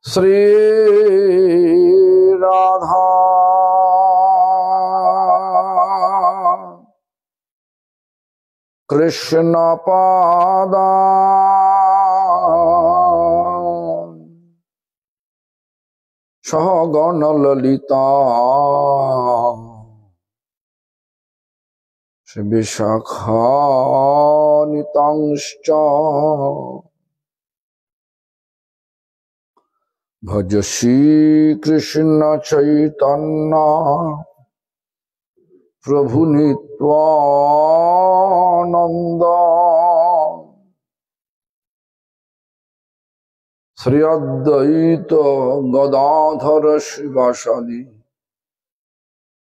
श्री राधा कृष्ण पादा सहगण ललिता विशाखानितांश्च भज श्री कृष्ण चैतन्य प्रभु नित्यानंद श्री अद्वैत गदाधर शिवासादि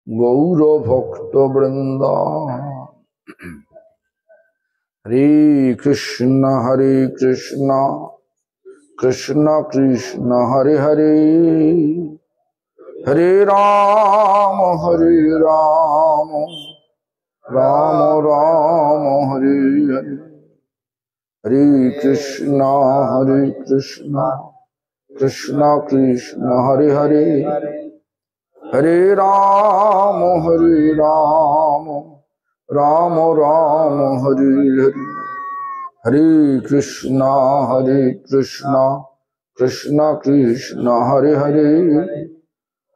गौर भक्त वृंद। हरे कृष्ण कृष्ण कृष्ण हरे हरे हरे राम राम राम हरे हरे हरे कृष्ण कृष्ण कृष्ण हरे हरे हरे राम राम राम हरे हरे हरे कृष्ण कृष्ण कृष्ण हरे हरे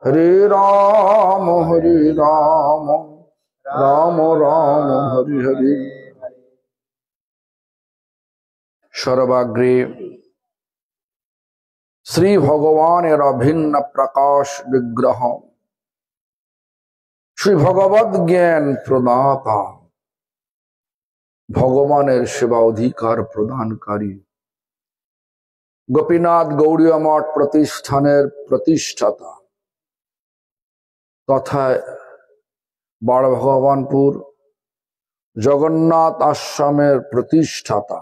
हरे राम राम राम हरे हरे। सर्वाग्रे श्री भगवानेर भिन्न प्रकाश विग्रह श्री भगवद ज्ञान प्रदाता भगवानेर सेवा अधिकार प्रदानकारी गोपीनाथ गौड़ीय मठ प्रतिष्ठानेर प्रतिष्ठाता तथा बड़ भगवानपुर जगन्नाथ आश्रमेर प्रतिष्ठाता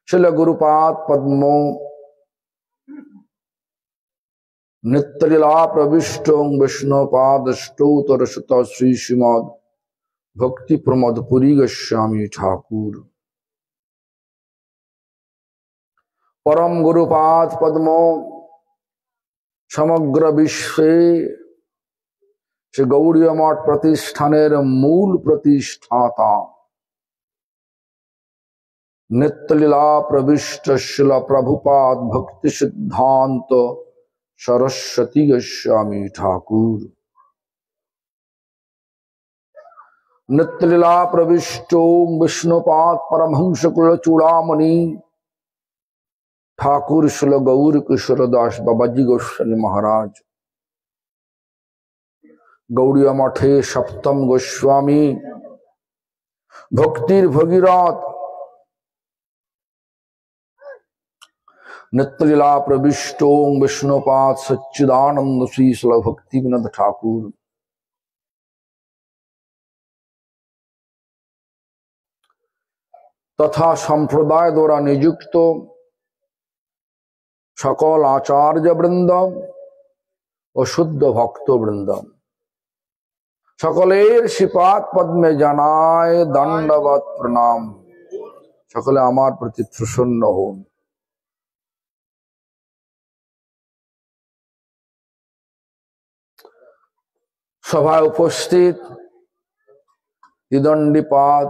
शिल गुरुपाद पद्म नित्यलीला प्रविष्ट विष्णुपाद स्तोत्र शत श्री श्रीमद भक्ति प्रमोद पुरी गोस्वामी ठाकुर परम गुरुपाद पद्म समग्र विश्वे श्री गौड़ीय मठ प्रतिष्ठानेर मूल प्रतिष्ठाता नित्यलीला प्रविष्ट शिल प्रभुपाद भक्ति सिद्धांत सरस्वती गोस्वामी ठाकुर नित्यलीला प्रविष्टो विष्णुपाद परमहंस कुल चूड़ामणि ठाकुर शिल गौर किशोर दास बाबाजी गोस्वामी महाराज गौड़ीय मठे सप्तम गोस्वामी भक्तिर भगीरथ नित्यलीला प्रविष्टो विष्णुपाद सच्चिदानंद श्री शिल भक्ति विनोद ठाकुर तथा संप्रदाय द्वारा नियुक्त सकल आचार्य वृंद और शुद्ध भक्त वृंद सकलेर श्रीपाद पद्मे जानाय दंडवत प्रणाम। सकले आमार प्रति प्रसन्न होन। सभाय उपस्थित द्विदंडीपाद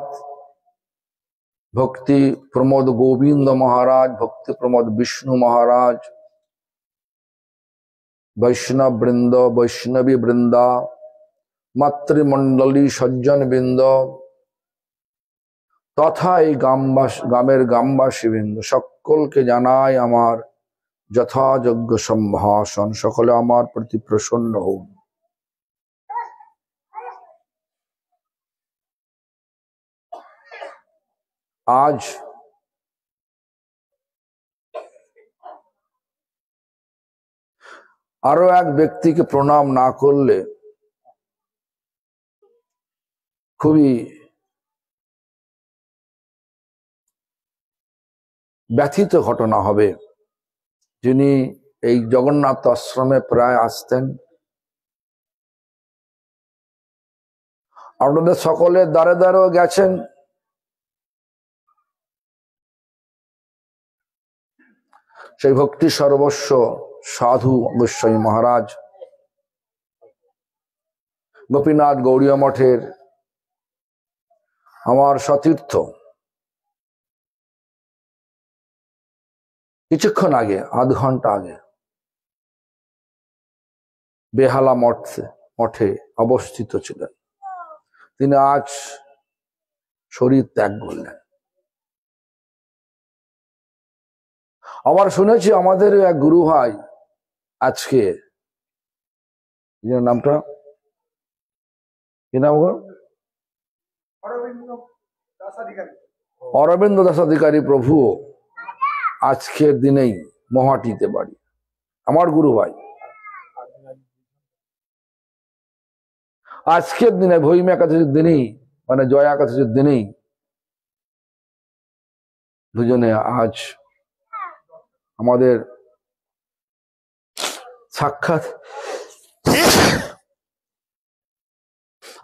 भक्ति प्रमोद गोविंद महाराज भक्ति प्रमोद विष्णु महाराज वैष्णव वृंद वैष्णवी वृंदा मातृमंडली सज्जन वृंद तथा ग्रामेर ग्रामवासी वृंद सकल के जानाय आमार यथायोग्य सम्भाषण। सकले आमार प्रति प्रसन्न होन। आज आरो एक व्यक्ति के प्रणाम ना करले खुबी व्यथित घटना हबे। जिनी এই জগন্নাথ আশ্রমে প্রায় আসতেন আপনাদের সকলের দ্বারে দ্বারেও গেছেন। সেই ভক্তি সর্বস্ব সাধু গোস্বামী মহারাজ গোপীনাথ গৌড়ীয় মঠের আমার সতীর্থ কিছুক্ষণ আগে, আধ ঘন্টা আগে বেহালা মঠে অবস্থিত ছিলেন। তিনি আজ শরীর ত্যাগ করলেন। আবার শুনেছি আমাদের এক গুরু ভাই আজকে, নামটা কি নাম? অরবিন্দ দাসাধিকারী প্রভু আজকের দিনেই মহাটিতে বাড়ি। আমার গুরু ভাই আজকের দিনে ভৈমী একাদশীর দিনেই, মানে জয়া একাদশীর দিনেই দুজনে আজ আমাদের সাক্ষাৎ,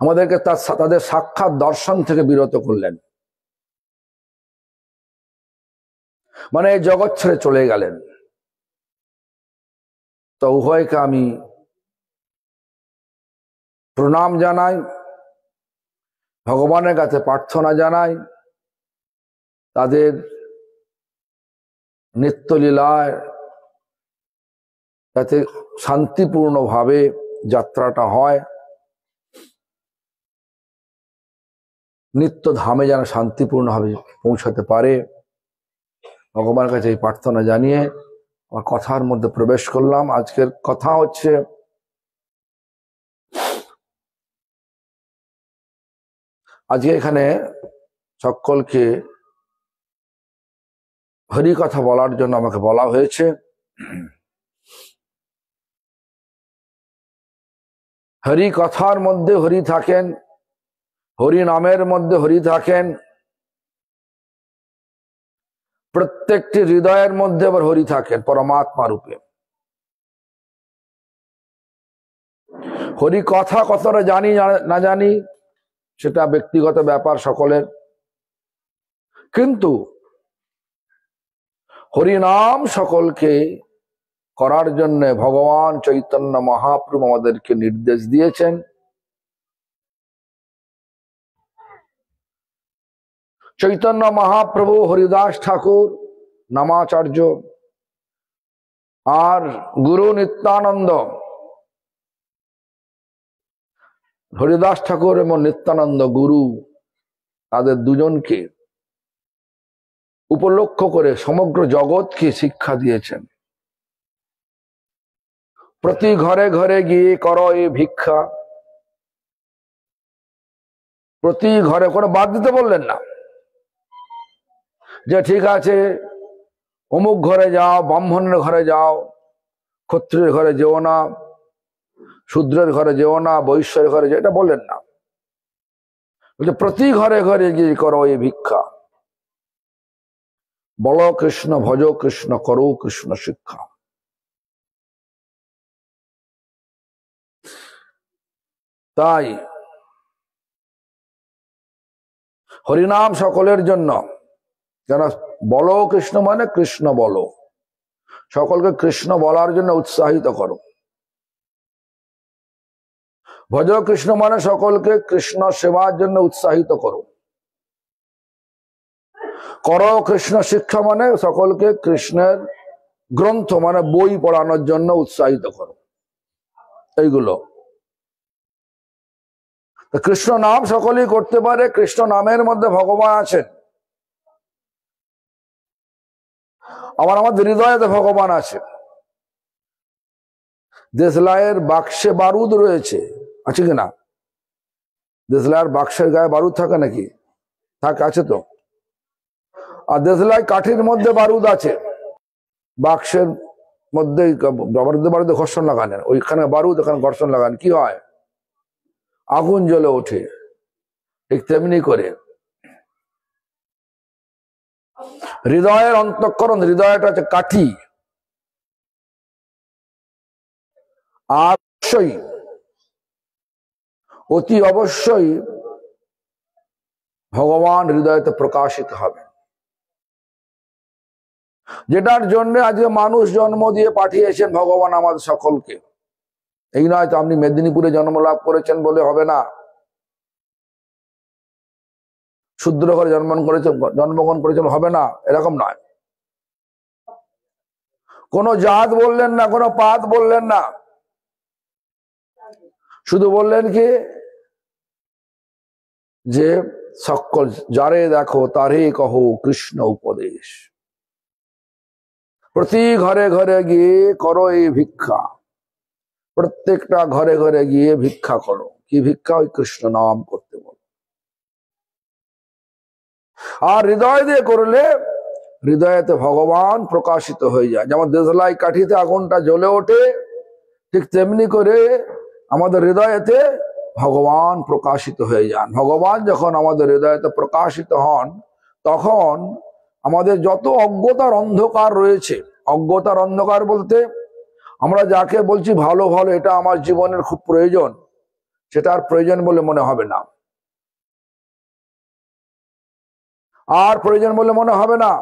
আমাদেরকে তাদের সাক্ষাৎ দর্শন থেকে বিরত করলেন। মানে এই জগৎ ছেড়ে চলে গেলেন। তো উভয়কে আমি প্রণাম জানাই, ভগবানের কাছে প্রার্থনা জানাই, তাদের নিত্যলীলায় যাতে শান্তিপূর্ণভাবে যাত্রাটা হয়, নিত্য ধামে যেন শান্তিপূর্ণভাবে পৌঁছাতে পারে, ভগবানের কাছে এই প্রার্থনা জানিয়ে আমার কথার মধ্যে প্রবেশ করলাম। আজকের কথা হচ্ছে আজকে এখানে সকলকে হরি কথা বলার জন্য আমাকে বলা হয়েছে। হরি কথার মধ্যে হরি থাকেন, হরি নামের মধ্যে হরি থাকেন, প্রত্যেকটি হৃদয়ের মধ্যে আবার হরি থাকেন পরমাত্মা রূপে। হরি কথা কতটা জানি না জানি সেটা ব্যক্তিগত ব্যাপার সকলের, কিন্তু হরিনাম সকলকে করার জন্য ভগবান চৈতন্য মহাপ্রভু আমাদেরকে নির্দেশ দিয়েছেন। চৈতন্য মহাপ্রভু, হরিদাস ঠাকুর নামাচার্য আর গুরু নিত্যানন্দ, হরিদাস ঠাকুর এবং নিত্যানন্দ গুরু, তাদের দুজনকে উপলক্ষ করে সমগ্র জগৎকে শিক্ষা দিয়েছেন। প্রতি ঘরে ঘরে গিয়ে করো এ ভিক্ষা, প্রতি ঘরে করে বাদ দিতে বললেন না যে ঠিক আছে অমুক ঘরে যাও, ব্রাহ্মণের ঘরে যাও, ক্ষত্রিয়ের ঘরে যেও না, শূদ্রের ঘরে যেও না, বৈশ্যের ঘরে যেও, এটা বললেন না। বলছে প্রতি ঘরে ঘরে গিয়ে করো এ ভিক্ষা, বলো কৃষ্ণ, ভজ কৃষ্ণ, করো কৃষ্ণ শিক্ষা। তাই হরিনাম সকলের জন্য, যেন বলো কৃষ্ণ মানে কৃষ্ণ বলো, সকলকে কৃষ্ণ বলার জন্য উৎসাহিত করো। ভজ কৃষ্ণ মানে সকলকে কৃষ্ণ সেবার জন্য উৎসাহিত করো। করো কৃষ্ণ শিক্ষা মানে সকলকে কৃষ্ণের গ্রন্থ মানে বই পড়ানোর জন্য উৎসাহিত করো। এইগুলো কৃষ্ণ নাম সকলেই করতে পারে, কৃষ্ণ নামের মধ্যে ভগবান আছেন। আমাদের হৃদয়ে ভগবান আছে। দেশলাইয়ের বাক্সে বারুদ রয়েছে, আছে কিনা? দেশলাইয়ের বাক্সের গায়ে বারুদ থাকে নাকি? থাকে, আছে তো। আর দেশলাই কাঠির মধ্যে বারুদ আছে, বাক্সের মধ্যে বারুদে ঘর্ষণ লাগানেন, ওইখানে বারুদ, এখানে ঘর্ষণ লাগান, কি হয়? আগুন জ্বলে ওঠে। ঠিক তেমনি করে হৃদয়ের অন্তঃকরণ, হৃদয়টা হচ্ছে কাঠি। আর অবশ্যই, অতি অবশ্যই ভগবান হৃদয়তে প্রকাশিত হবে, যেটার জন্য আজকে মানুষ জন্ম দিয়ে পাঠিয়েছেন ভগবান আমাদের সকলকে। এই নয় তো আপনি মেদিনীপুরে জন্ম লাভ করেছেন বলে হবে না, শূদ্র ঘরে জন্মগ্রহণ করেছেন হবে না, এরকম নয়। কোনো জাত বললেন না, কোনো পাত বললেন না, শুধু বললেন কি যে সকল যারে দেখো তারে কহো কৃষ্ণ উপদেশ। প্রতি ঘরে ঘরে গিয়ে করো এই ভিক্ষা, প্রত্যেকটা ঘরে ঘরে গিয়ে ভিক্ষা করো। কি ভিক্ষা? ওই কৃষ্ণ নাম করতে বলো। আর হৃদয় দিয়ে করলে হৃদয়েতে ভগবান প্রকাশিত হয়ে যায়। যেমন দেশলাই কাঠিতে আগুনটা জ্বলে ওঠে, ঠিক তেমনি করে আমাদের হৃদয়েতে ভগবান প্রকাশিত হয়ে যান। ভগবান যখন আমাদের হৃদয়েতে প্রকাশিত হন, তখন আমাদের যত অজ্ঞতার অন্ধকার রয়েছে, অজ্ঞতার অন্ধকার বলতে আমরা যাকে বলছি ভালো ভালো, এটা আমার জীবনের খুব প্রয়োজন, সেটা আর প্রয়োজন বলে মনে হবে না, আর প্রয়োজন বলে মনে হবে না।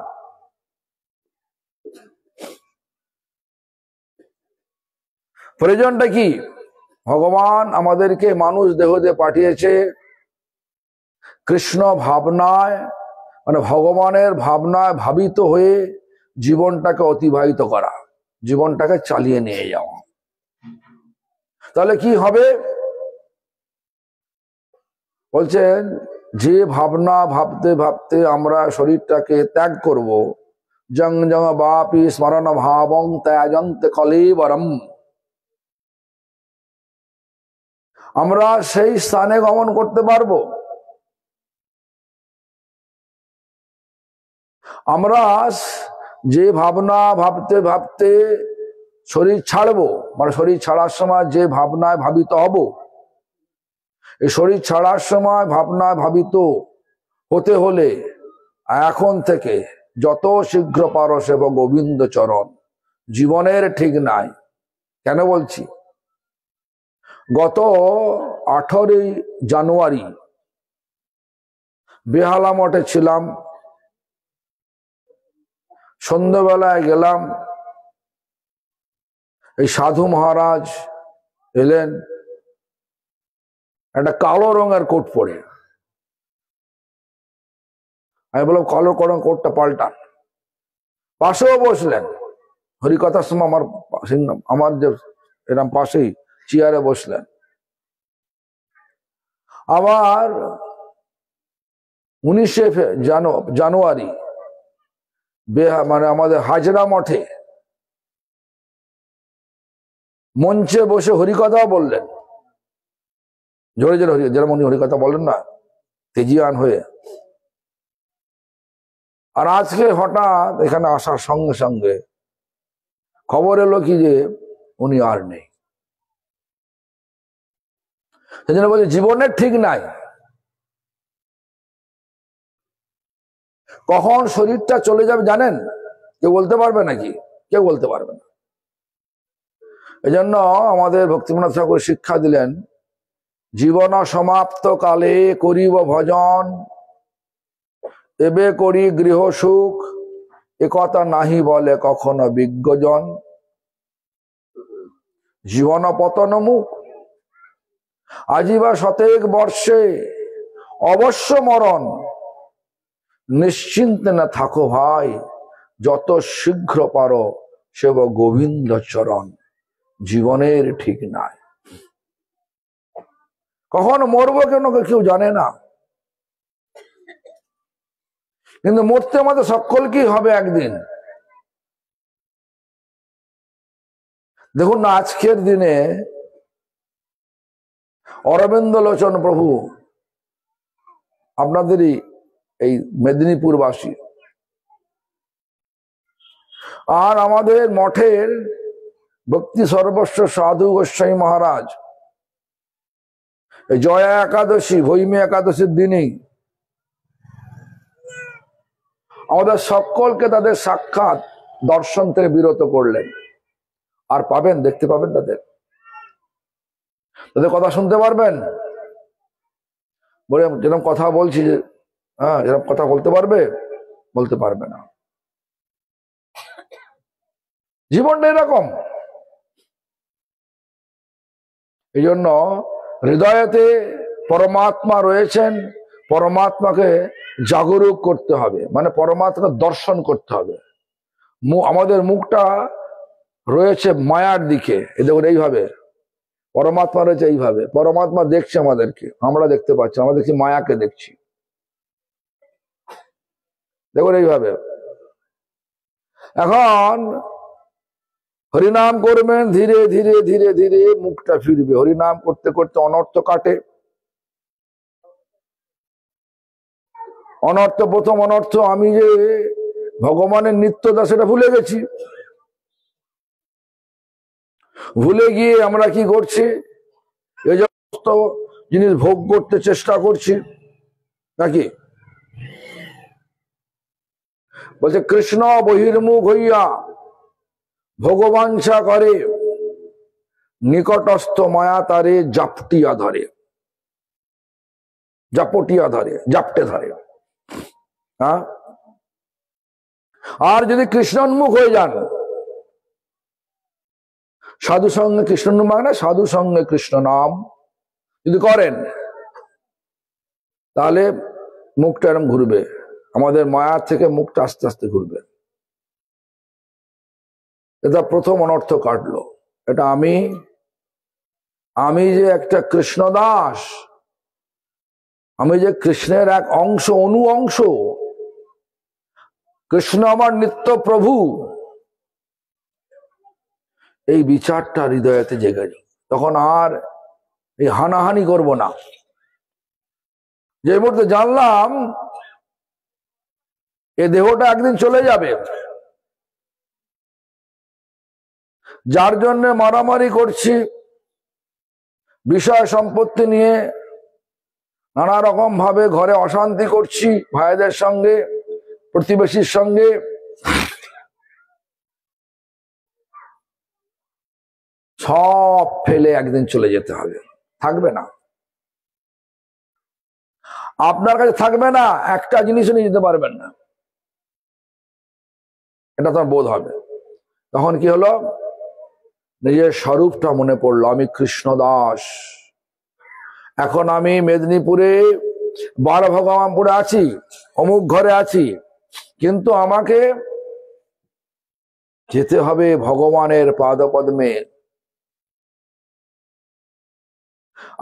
প্রয়োজনটা কি? ভগবান আমাদেরকে মানুষ দেহ দিয়ে পাঠিয়েছে কৃষ্ণ ভাবনায়, মানে ভগবানের ভাবনায় ভাবিত হয়ে জীবনটাকে অতিবাহিত করা, জীবনটাকে চালিয়ে নিয়ে যাওয়া। তাহলে কি হবে? বলছেন যে ভাবনা ভাবতে ভাবতে আমরা শরীরটাকে ত্যাগ করব, জং জং বাপি স্মরণ ভাবং ত্যাজন্ত কলেবরম, আমরা সেই স্থানে গমন করতে পারবো। আমরা যে ভাবনা ভাবতে ভাবতে শরীর ছাড়বো, মানে শরীর ছাড়ার সময় যে ভাবনায় ভাবিত হব, এই শরীর ছাড়ার সময় ভাবনায় ভাবিত হতে হলে এখন থেকে যত শীঘ্র পারো সেব গোবিন্দ চরণ। জীবনের ঠিক নাই। কেন বলছি? গত 18 জানুয়ারি বেহালা মঠে ছিলাম, সন্ধ্যাবেলায় গেলাম, এই সাধু মহারাজ এলেন একটা কালো রঙের কোট পরে। আমি বললাম কালো রঙের কোটটা পাল্টান। পাশেও বসলেন, হরিকথার সময় আমার যে এরকম পাশেই চেয়ারে বসলেন। আবার 19 জানুয়ারি মানে আমাদের হাজরা মঠে মঞ্চে বসে হরিকথাও বললেন, জোরে জোরে যেরকম উনি হরিকথা বলেন না, তেজিয়ান হয়ে। আর আজকে হঠাৎ এখানে আসার সঙ্গে সঙ্গে খবর এলো কি যে উনি আর নেই। সেজন্য বলছে জীবনের ঠিক নাই। কখন শরীরটা চলে যাবে জানেন? কেউ বলতে পারবে নাকি? কেউ বলতে পারবে না। এই জন্য আমাদের ভক্তিবিনোদ ঠাকুর শিক্ষা দিলেন, জীবন সমাপ্ত কালে করিব ভজন, এবে করি গৃহ সুখ, একথা নাহি বলে কখনো বিজ্ঞজন। জীবন পতন মুখ, আজিবা শতেক বর্ষে অবশ্য মরণ, নিশ্চিন্তে না থাকো ভাই, যত শীঘ্র পারো সেব গোবিন্দ চরণ। জীবনের ঠিক নাই। কখন মরবো কেউ জানে না, কিন্তু মরতে আমাদের সকলকেই হবে একদিন। দেখুন না, আজকের দিনে অরবিন্দ লোচন প্রভু আপনাদেরই এই মেদিনীপুরবাসী, আর আমাদের মঠের ভক্তি সর্বস্ব সাধু গোস্বামী মহারাজ এই জয়া একাদশী, ভৈমী একাদশীর দিনেই আমাদের সকলকে তাদের সাক্ষাৎ দর্শন থেকে বিরত করলেন। আর পাবেন, দেখতে পাবেন, তাদের কথা শুনতে পারবেন। বলে যেরকম কথা বলছি, যে হ্যাঁ, এরকম কথা বলতে পারবে? বলতে পারবে না। জীবনটা এরকম। এই জন্য হৃদয়েতে পরমাত্মা রয়েছেন, পরমাত্মাকে জাগরুক করতে হবে, মানে পরমাত্মাকে দর্শন করতে হবে। আমাদের মুখটা রয়েছে মায়ার দিকে, এই দেখুন এইভাবে, পরমাত্মা রয়েছে এইভাবে, পরমাত্মা দেখছে আমাদেরকে, আমরা দেখতে পাচ্ছি, আমরা দেখছি মায়াকে দেখছি, দেখুন এইভাবে। এখন হরিনাম করবেন, ধীরে ধীরে ধীরে ধীরে মুখটা ফিরবে। হরিনাম করতে করতে অনর্থ কাটে। অনর্থ, প্রথম অনর্থ আমি যে ভগবানের নিত্যদা সেটা ভুলে গেছি। ভুলে গিয়ে আমরা কি করছি? এই সমস্ত জিনিস ভোগ করতে চেষ্টা করছি নাকি? বলছে কৃষ্ণ বহির্মুখ হইয়া ভগবাঞ্ছা করে, নিকটস্থ মায়া তারে জাপটিয়া ধরে, জাপটিয়া ধরে, জাপটে ধরে। হ্যাঁ, আর যদি কৃষ্ণোন্মুখ হয়ে যান, সাধু সঙ্গে কৃষ্ণ মানে সাধু সঙ্গে কৃষ্ণ নাম যদি করেন, তাহলে মুখটা এরকম ঘুরবে, আমাদের মায়ার থেকে মুখটা আস্তে আস্তে ঘুরবে। এটা প্রথম অনর্থ কাটলো। এটা আমি যে একটা কৃষ্ণ দাস, আমি যে কৃষ্ণের এক অংশ, অনু অংশ, কৃষ্ণ আমার নিত্য প্রভু, এই বিচারটা হৃদয়তে জেগে যায়। তখন আর এই হানাহানি করব না। যে মুহূর্তে জানলাম এ দেহটা একদিন চলে যাবে, যার জন্য মারামারি করছি, বিষয় সম্পত্তি নিয়ে নানা রকম ভাবে ঘরে অশান্তি করছি, ভাইদের সঙ্গে, প্রতিবেশীর সঙ্গে, সব ফেলে একদিন চলে যেতে হবে। থাকবে না, আপনার কাছে থাকবে না, একটা জিনিসও নিয়ে যেতে পারবেন না, এটা তোমার বোধ হবে। তখন কি হলো? নিজের স্বরূপটা মনে পড়লো, আমি কৃষ্ণ দাস। এখন আমি মেদিনীপুরে, বারভগবানপুরে আছি, অমুক ঘরে আছি, কিন্তু আমাকে যেতে হবে ভগবানের পাদপদ্মে।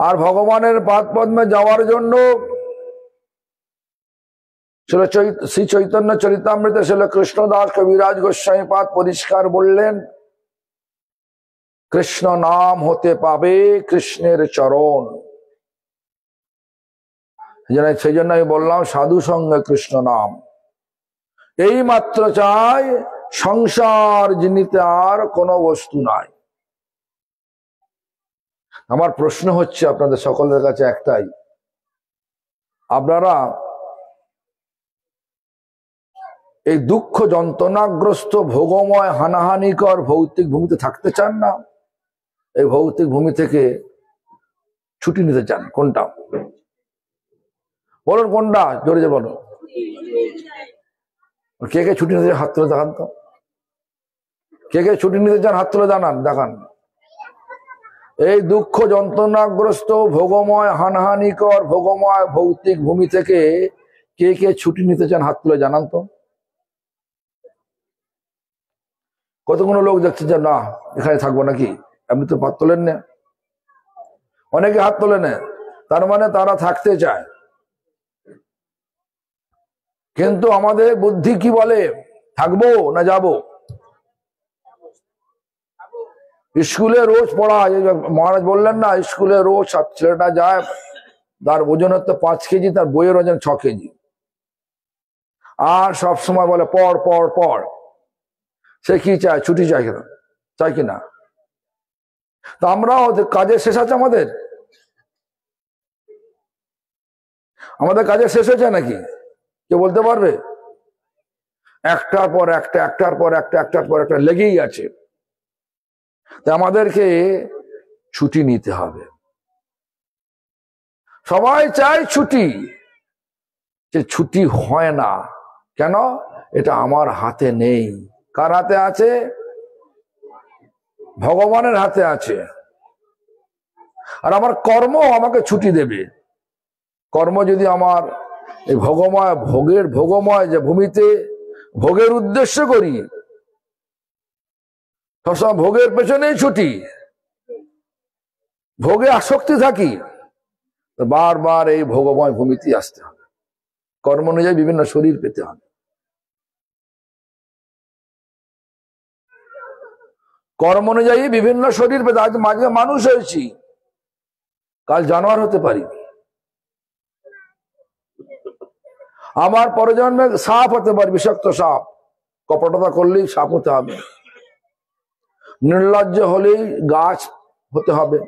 আর ভগবানের পাদপদ্মে যাওয়ার জন্য শ্রী চৈতন্য চরিতামৃতে ছিল কৃষ্ণদাস কবিরাজ গোস্বামী পাদ পরিষ্কার বললেন, কৃষ্ণ নাম হতে পাবে কৃষ্ণের চরণ। সেই জন্য আমি বললাম সাধু সঙ্গে কৃষ্ণ নাম। এই মাত্র চাই, সংসার জিনিতে আর কোনো বস্তু নাই। আমার প্রশ্ন হচ্ছে আপনাদের সকলের কাছে একটাই, আপনারা এই দুঃখ যন্ত্রণাগ্রস্ত ভোগময় হানাহানিকর ভৌতিক ভূমিতে থাকতে চান না? এই ভৌতিক ভূমি থেকে ছুটি নিতে চান? কোনটা বলুন, কোনটা? জোরে জোরে বলুন। কে কে ছুটি নিতে চান হাত তুলে দেখান তো। কে কে ছুটি নিতে চান হাত তুলে দেখান। এই দুঃখ যন্ত্রণাগ্রস্ত ভোগময় হানাহানিকর ভোগময় ভৌতিক ভূমি থেকে কে কে ছুটি নিতে চান হাত তুলে জানান তো। কতগুলো লোক দেখছে যে না এখানে থাকবো নাকি, আপনি তো হাত তোলেন না। অনেকে হাত তোলে না, তার মানে তারা থাকতে চায়। কিন্তু আমাদের বুদ্ধি কি বলে, থাকবো না যাব? স্কুলে রোজ পড়া, মহারাজ বললেন না, স্কুলে রোজ ছেলেটা যায়, তার ওজন হচ্ছে 5 কেজি, তার বইয়ের ওজন 6 কেজি, আর সব সময় বলে পড় পড় পড়। সে কি চায়? ছুটি চায় কিনা? চাই কিনা? তা আমরাও কাজের শেষ আছে আমাদের কাজের শেষ হয়েছে নাকি? কে বলতে পারবে? একটার পর একটা, একটার পর একটা, একটার পর একটা লেগেই আছে। তা আমাদেরকে ছুটি নিতে হবে। সবাই চায় ছুটি, যে ছুটি হয় না কেন? এটা আমার হাতে নেই। কার হাতে আছে? ভগবানের হাতে আছে। আর আমার কর্ম আমাকে ছুটি দেবে। কর্ম যদি আমার এই ভোগময় যে ভূমিতে ভোগের উদ্দেশ্য করি, সবসময় ভোগের পেছনেই ছুটি, ভোগে আসক্তি থাকি, বারবার এই ভোগময় ভূমিতে আসতে হবে। কর্ম অনুযায়ী বিভিন্ন শরীর পেতে হবে। কর্ম অনুযায়ী বিভিন্ন শরীর পেতে। আজ মাঝে মানুষ হয়েছি, কাল জানোয়ার হতে পারি। আমার পরজন্মে সাপ হতে পারে, বিষাক্ত সাপ। কপটতা করলেই সাপ হতে হবে, নির্লজ্জ হলেই গাছ হতে হবে,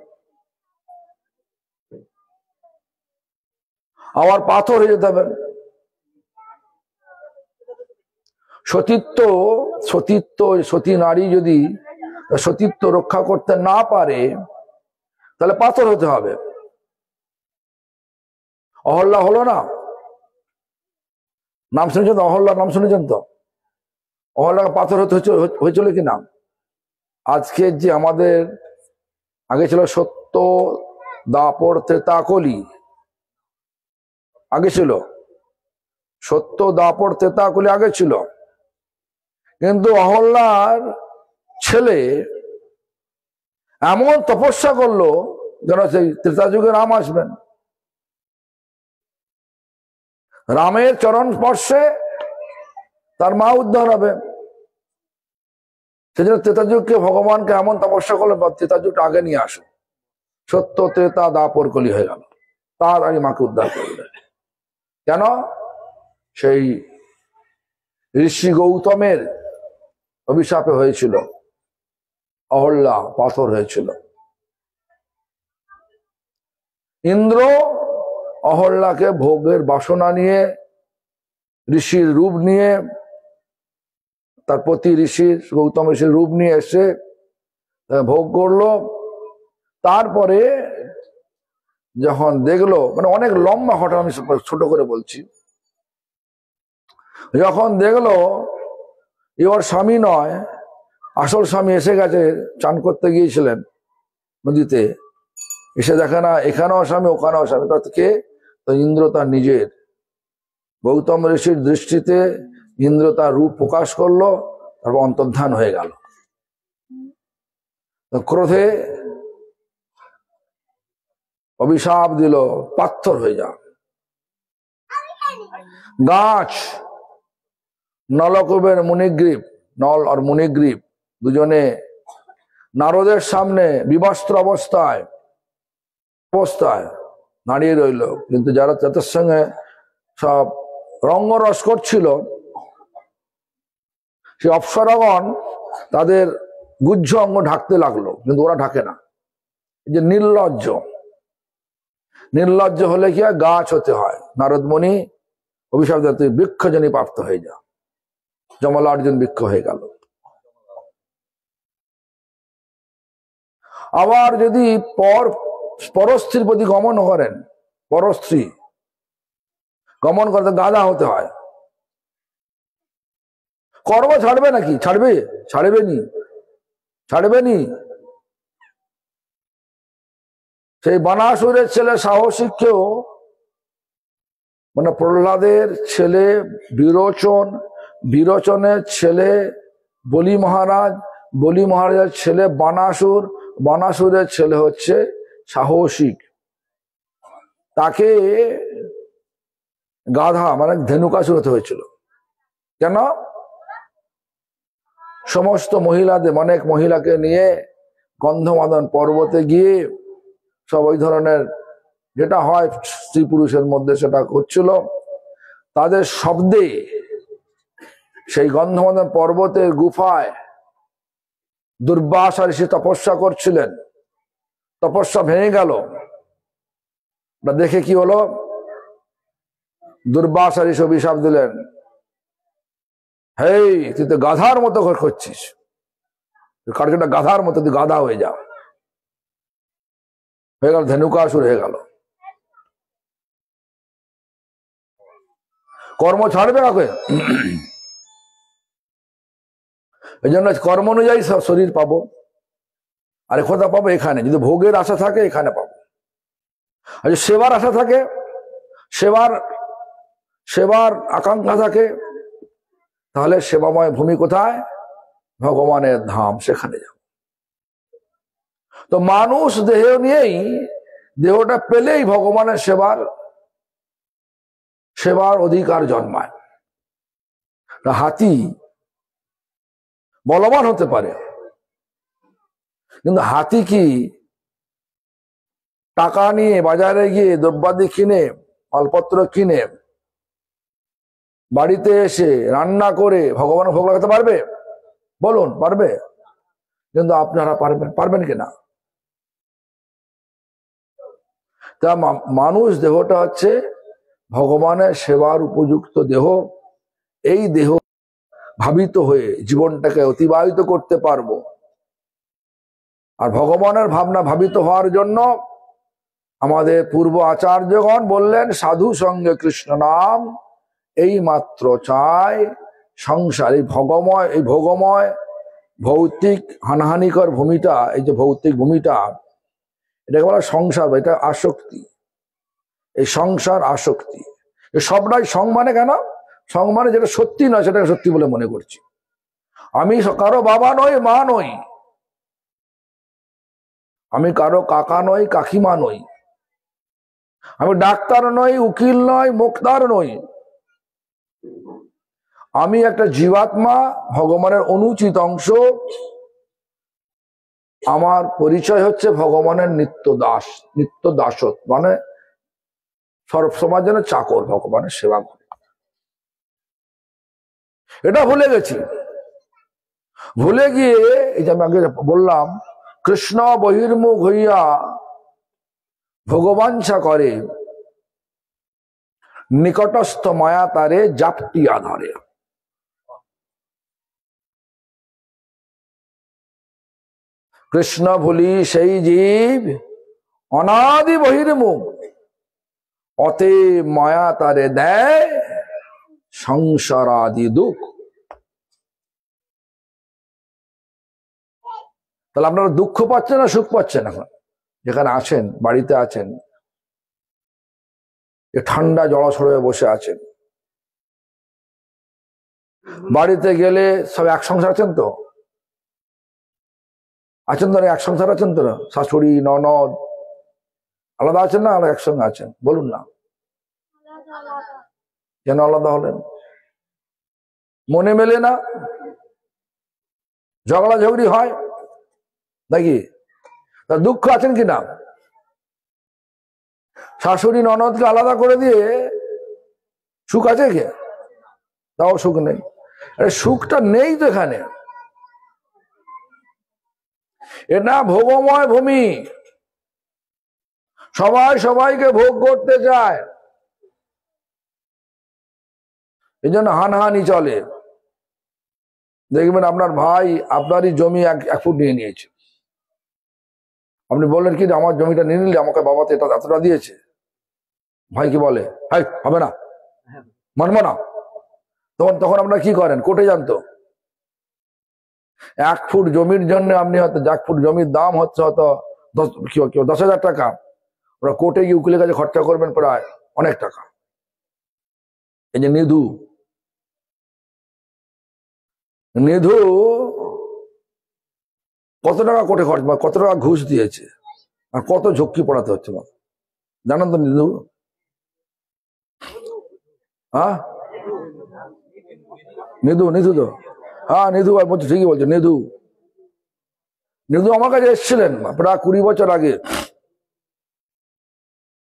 আবার পাথর হয়ে যেতে হবে। সতী নারী যদি সতীত্ব রক্ষা করতে না পারে তাহলে পাথর হতে হবে। অহল্যা হলো না? নাম শুনেছেন তো? অহল্যার নাম শুনেছেন তো? অহল্যাকে পাথর হতে হয়েছিল কি না? আজকে যে আমাদের আগে ছিল সত্য, দাপর, ত্রেতা, কলি। আগে ছিল সত্য, দাপর, ত্রেতা, কলি আগে ছিল। কিন্তু অহল্যার ছেলে এমন তপস্যা করলো যেন সেই ত্রেতা যুগে রাম আসবেন। রামের চরণ স্পর্শে তার মা উদ্ধার হবে। সেজন্য ত্রেতা যুগকে ভগবানকে এমন তপস্যা করলো, ত্রেতা যুগটা আগে নিয়ে আসো। সত্য, ত্রেতা, দাপর, কলি হয়ে গেল, তাড়াতাড়ি মাকে উদ্ধার করবে। কেন? সেই ঋষি গৌতমের অভিশাপে হয়েছিল, অহল্যা পাথর হয়েছিল। ইন্দ্র অহল্যাকে ভোগের বাসনা নিয়ে, ঋষির রূপ নিয়ে, তার প্রতি ঋষির, গৌতম ঋষির রূপ নিয়ে এসে ভোগ করলো। তারপরে যখন দেখলো, মানে অনেক লম্বা ঘটনা, আমি ছোট করে বলছি। যখন দেখলো এ ওর স্বামী নয়, আসল স্বামী এসে গেছে, চান করতে গিয়েছিলেন নদীতে, এসে দেখে না এখানেও স্বামী ওখানেও স্বামী। তাকে তো ইন্দ্র তার নিজের, গৌতম ঋষির দৃষ্টিতে ইন্দ্র তার রূপ প্রকাশ করলো, তারপর অন্তর্ধান হয়ে গেল। ক্রোধে অভিশাপ দিল, পাথর হয়ে যা। গাছ, নলকুবের মুনিগ্রীব, নল আর মুনিগ্রীব দুজনে নারদের সামনে বিবস্ত্র অবস্থায় দাঁড়িয়ে রইল। কিন্তু যারা তাদের সঙ্গে সব রঙ্গরস করছিল, সে অপ্সরাগণ তাদের গুহ্য অঙ্গ ঢাকতে লাগলো, কিন্তু ওরা ঢাকে না। এই যে নির্লজ্জ হলে কি হয়? গাছ হতে হয়। নারদ মুনি অভিশাপ দিতে, বৃক্ষজনই প্রাপ্ত হয়ে যা। যমলার্জুন বৃক্ষ হয়ে গেল। আবার যদি পরস্ত্রীর প্রতি গমন করেন, পরস্ত্রী গমন করতে গাধা হতে হয়। কর্ম ছাড়বে নাকি? ছাড়বেনি। সেই বানাসুরের ছেলে সাহসিককেও, মানে প্রহ্লাদের ছেলে বিরোচনের ছেলে বলি মহারাজের ছেলে বানাসুরের ছেলে হচ্ছে সাহসিক। তাকে গাধা মানে ধেনুকাসুর হতে হয়েছিল। কেন? সমস্ত মহিলাদের, অনেক মহিলাকে নিয়ে গন্ধমাদন পর্বতে গিয়ে সব ওই ধরনের যেটা হয় স্ত্রী পুরুষের মধ্যে, সেটা করছিল। তাদের শব্দে সেই গন্ধমাদন পর্বতের গুফায় দুর্বাসা ঋষি তপস্যা করছিলেন। তপস্যা ভেঙে গেল। দেখে কি হলো? দুর্বাসা ঋষি অভিশাপ দিলেন, হেই তুই তো গাধার মতো করছিস, কার্যটা গাধার মতো, তুই গাধা হয়ে যা। হয়ে গেল ধেনুকাসুর হয়ে গেল। কর্ম ছাড়বে কাকে? এই জন্য কর্ম অনুযায়ী শরীর পাবো। আর কোথা পাবো? এখানে। যদি ভোগের আশা থাকে এখানে পাবো, আর যদি সেবার আশা থাকে, সেবার আকাঙ্ক্ষা থাকে, তাহলে সেবাময় ভূমি কোথায়? ভগবানের ধাম, সেখানে যাব। তো মানুষ দেহ নিয়েই, দেহটা পেলেই ভগবানের সেবার অধিকার জন্মায়। হাতি বলবান হতে পারে, কিন্তু হাতি কি টাকা নিয়ে বাজারে গিয়ে দ্রব্যাদি কিনে, মালপত্র কিনে বাড়িতে এসে রান্না করে ভগবানের ভোগ লাগাতে পারবে? বলুন, পারবে? কিন্তু আপনারা পারবেন কিনা? তা মানুষ দেহটা হচ্ছে ভগবানের সেবার উপযুক্ত দেহ। এই দেহ ভাবিত হয়ে জীবনটাকে অতিবাহিত করতে পারবো। আর ভগবানের ভাবনা ভাবিত হওয়ার জন্য আমাদের পূর্ব আচার্যগণ বললেন, সাধু সঙ্গে কৃষ্ণ নাম এই মাত্র চাই। সংসার, এই ভোগময় ভৌতিক হানাহানিকর ভূমিটা, এই যে ভৌতিক ভূমিটা, এটাকে বলা সংসার, এটা আসক্তি। এই সংসার আসক্তি, সবটাই সং মানে কেন? সং মানে যেটা সত্যি নয় সেটাকে সত্যি বলে মনে করছি। আমি কারো বাবা নই, মা নই, আমি কারো কাকা নই, কাকিমা নই, আমি ডাক্তার নই, উকিল নই, মুক্তার নই। আমি একটা জীবাত্মা, ভগবানের অনুচিত অংশ। আমার পরিচয় হচ্ছে ভগবানের নিত্য দাসত্ব, মানে সর্বসময়ের জন্য চাকর, ভগবানের সেবা করে। এটা ভুলে গেছি। ভুলে গিয়ে এই যে আমি আগে বললাম, কৃষ্ণ বহির্মুখ হইয়া ভগবাঞ্ছা করে, নিকটস্থ মায়া তারে জাপটিয়া ধরে। কৃষ্ণ ভুলি সেই জীব অনাদি বহির্মুখ, অতে মায়া তারে দেয় সংসারাদি দুঃখ। তাহলে আপনারা দুঃখ পাচ্ছেন না সুখ পাচ্ছেন? এখন যেখানে আছেন, বাড়িতে আছেন, ঠান্ডা জড়সড় হয়ে বসে আছেন, বাড়িতে গেলে সব এক সংসার আছেন তো? আছেন তো? এক সংসার আছেন তো? শাশুড়ি ননদ আলাদা আছেন না একসঙ্গে আছেন? বলুন না, কেন আলাদা হলেন? মনে মেলে না? ঝগড়া ঝগড়ি হয় নাকি? তা দুঃখ আছেন কিনা? শাশুড়ি ননদকে আলাদা করে দিয়ে সুখ আছে কে? তাও সুখ নেই। আরে সুখটা নেই তো এখানে। এটা ভোগময় ভূমি, সবাই সবাইকে ভোগ করতে চায়, এই জন্য হানহানি চলে। দেখবেন আপনার ভাই আপনারই জমি এক ফুট নিয়ে নিয়েছে, আপনি বললেন কি আমার জমিটা নিয়ে নিলে, আমাকে বাবা তো এটা এতটা দিয়েছে। ভাই কি বলে, হাই হবে না, মানবো না। তখন আপনারা কি করেন? কোর্টে যান তো। 1 ফুট জমির জন্য আপনি হয়তো, 1 ফুট জমির দাম হচ্ছে হয়তো 10,000 টাকা, ওরা কোর্টে গিয়ে উকিলের কাছে খরচা করবেন প্রায় অনেক টাকা। এই যে নিধু কত টাকা কোর্টে খরচ, কত টাকা ঘুষ দিয়েছে, আর কত ঝক্কি পড়াতে হচ্ছে, জানেন তো? নিধু, হ্যাঁ নিধু তো, হ্যাঁ নিধু বলছে, ঠিকই বলছে। নিধু আমার কাছে এসেছিলেন প্রায় 20 বছর আগে,